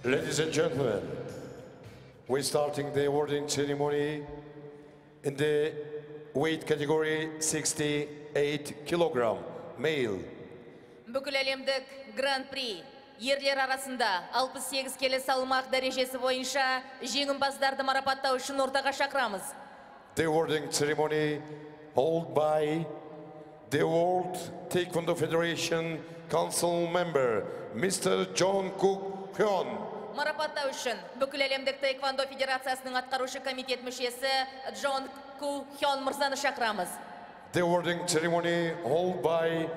Ladies and gentlemen, we're starting the awarding ceremony in the weight category 68 kilogram, male. Бүкіл әлемдік Гран-при ерлер арасында 68 келі салмақ дәрежесі бойынша жеңімпаздарды марапаттау үшін ортаға шақырамыз. The awarding ceremony held by the World Taekwondo Federation Council member, Mr. John Kook-hyun. Марапаттау үшін бүкіл әлемдік Taekwondo Федерациясының атқарушы комитет мүшесі Джон Ку-хён мырзаны шақырамыз. The awarding ceremony held by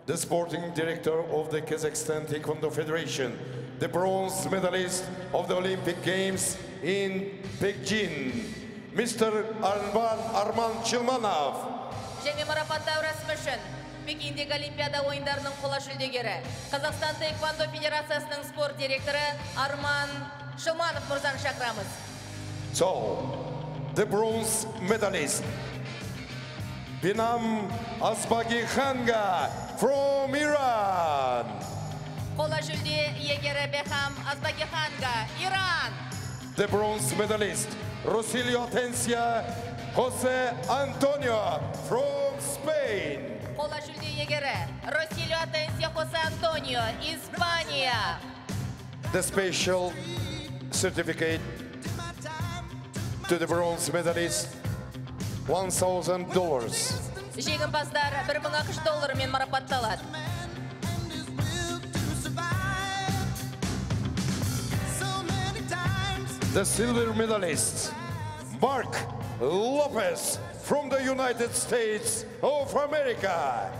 the sporting director of the Kazakhstan Taekwondo Federation, the bronze medalist of the Olympic Games in Beijing, Mr. Arman Chilmanov. Және марапаттау рәсімі үшін Пекиндегі Олимпиада ойындарының қола жүлдегері, Қазақстан Taekwondo Федерациясының спорт директоры Арман Шылманов мырзаны шақырамыз. So, the bronze medalist, Binam Azbagihanga from Iran. Қола жүлде иегері Бехам Азбагиханга, Иран. The bronze medalist, Rosilio Atencia Jose Antonio from Spain. Қола жүлде иегері Rosilio Atencia Jose Antonio, Испания. The special certificate to the bronze medalist, $1,000. Жеңімпаздар $1000 марапатталады. The silver medalist, Mark Lopez from the United States of America.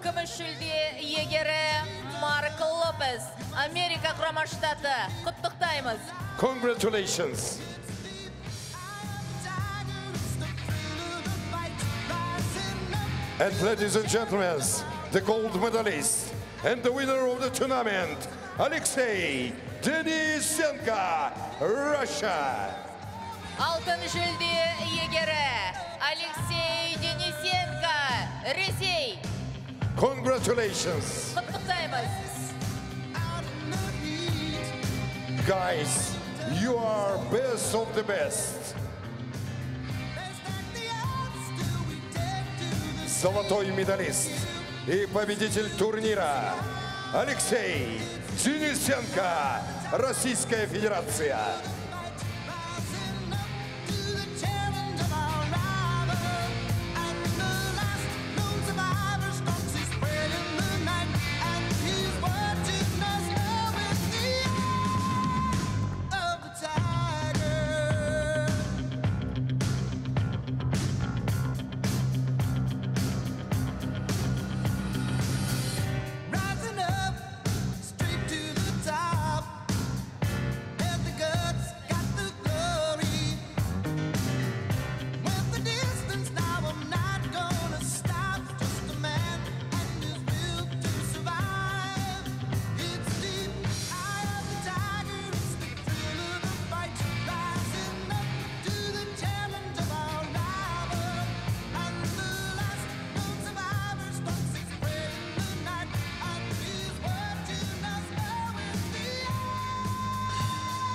Күміс жүлде иегері Марк Лопес, Америка құрама штаты. Құттықтаймыз. Congratulations. And ladies and gentlemen, the gold medalist and the winner of the tournament, Alexei Denisenko, Russia. Алтын жүлде иегері Алексей Денисенко, Ресей. Congratulations. Құттықтаймыз. Guys, you are best of the best. Золотой медалист и победитель турнира Алексей Денисенко, Российская Федерация.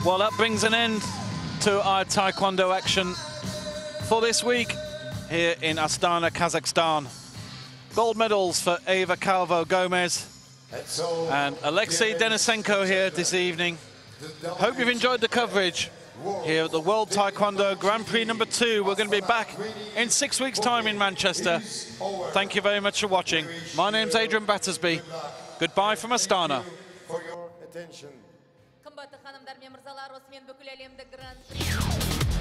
Well, that brings an end to our Taekwondo action for this week here in Astana, Kazakhstan. Gold medals for Eva Calvo-Gomez and Alexei Denisenko here this evening. Hope you've enjoyed the coverage here at the World Taekwondo Grand Prix number 2. We're going to be back in 6 weeks' time in Manchester. Thank you very much for watching. My name's Adrian Battersby. Goodbye from Astana. For your attention. Қымбатты ханымдар мен мырзалар, осымен бүкіл әлемдік гран-при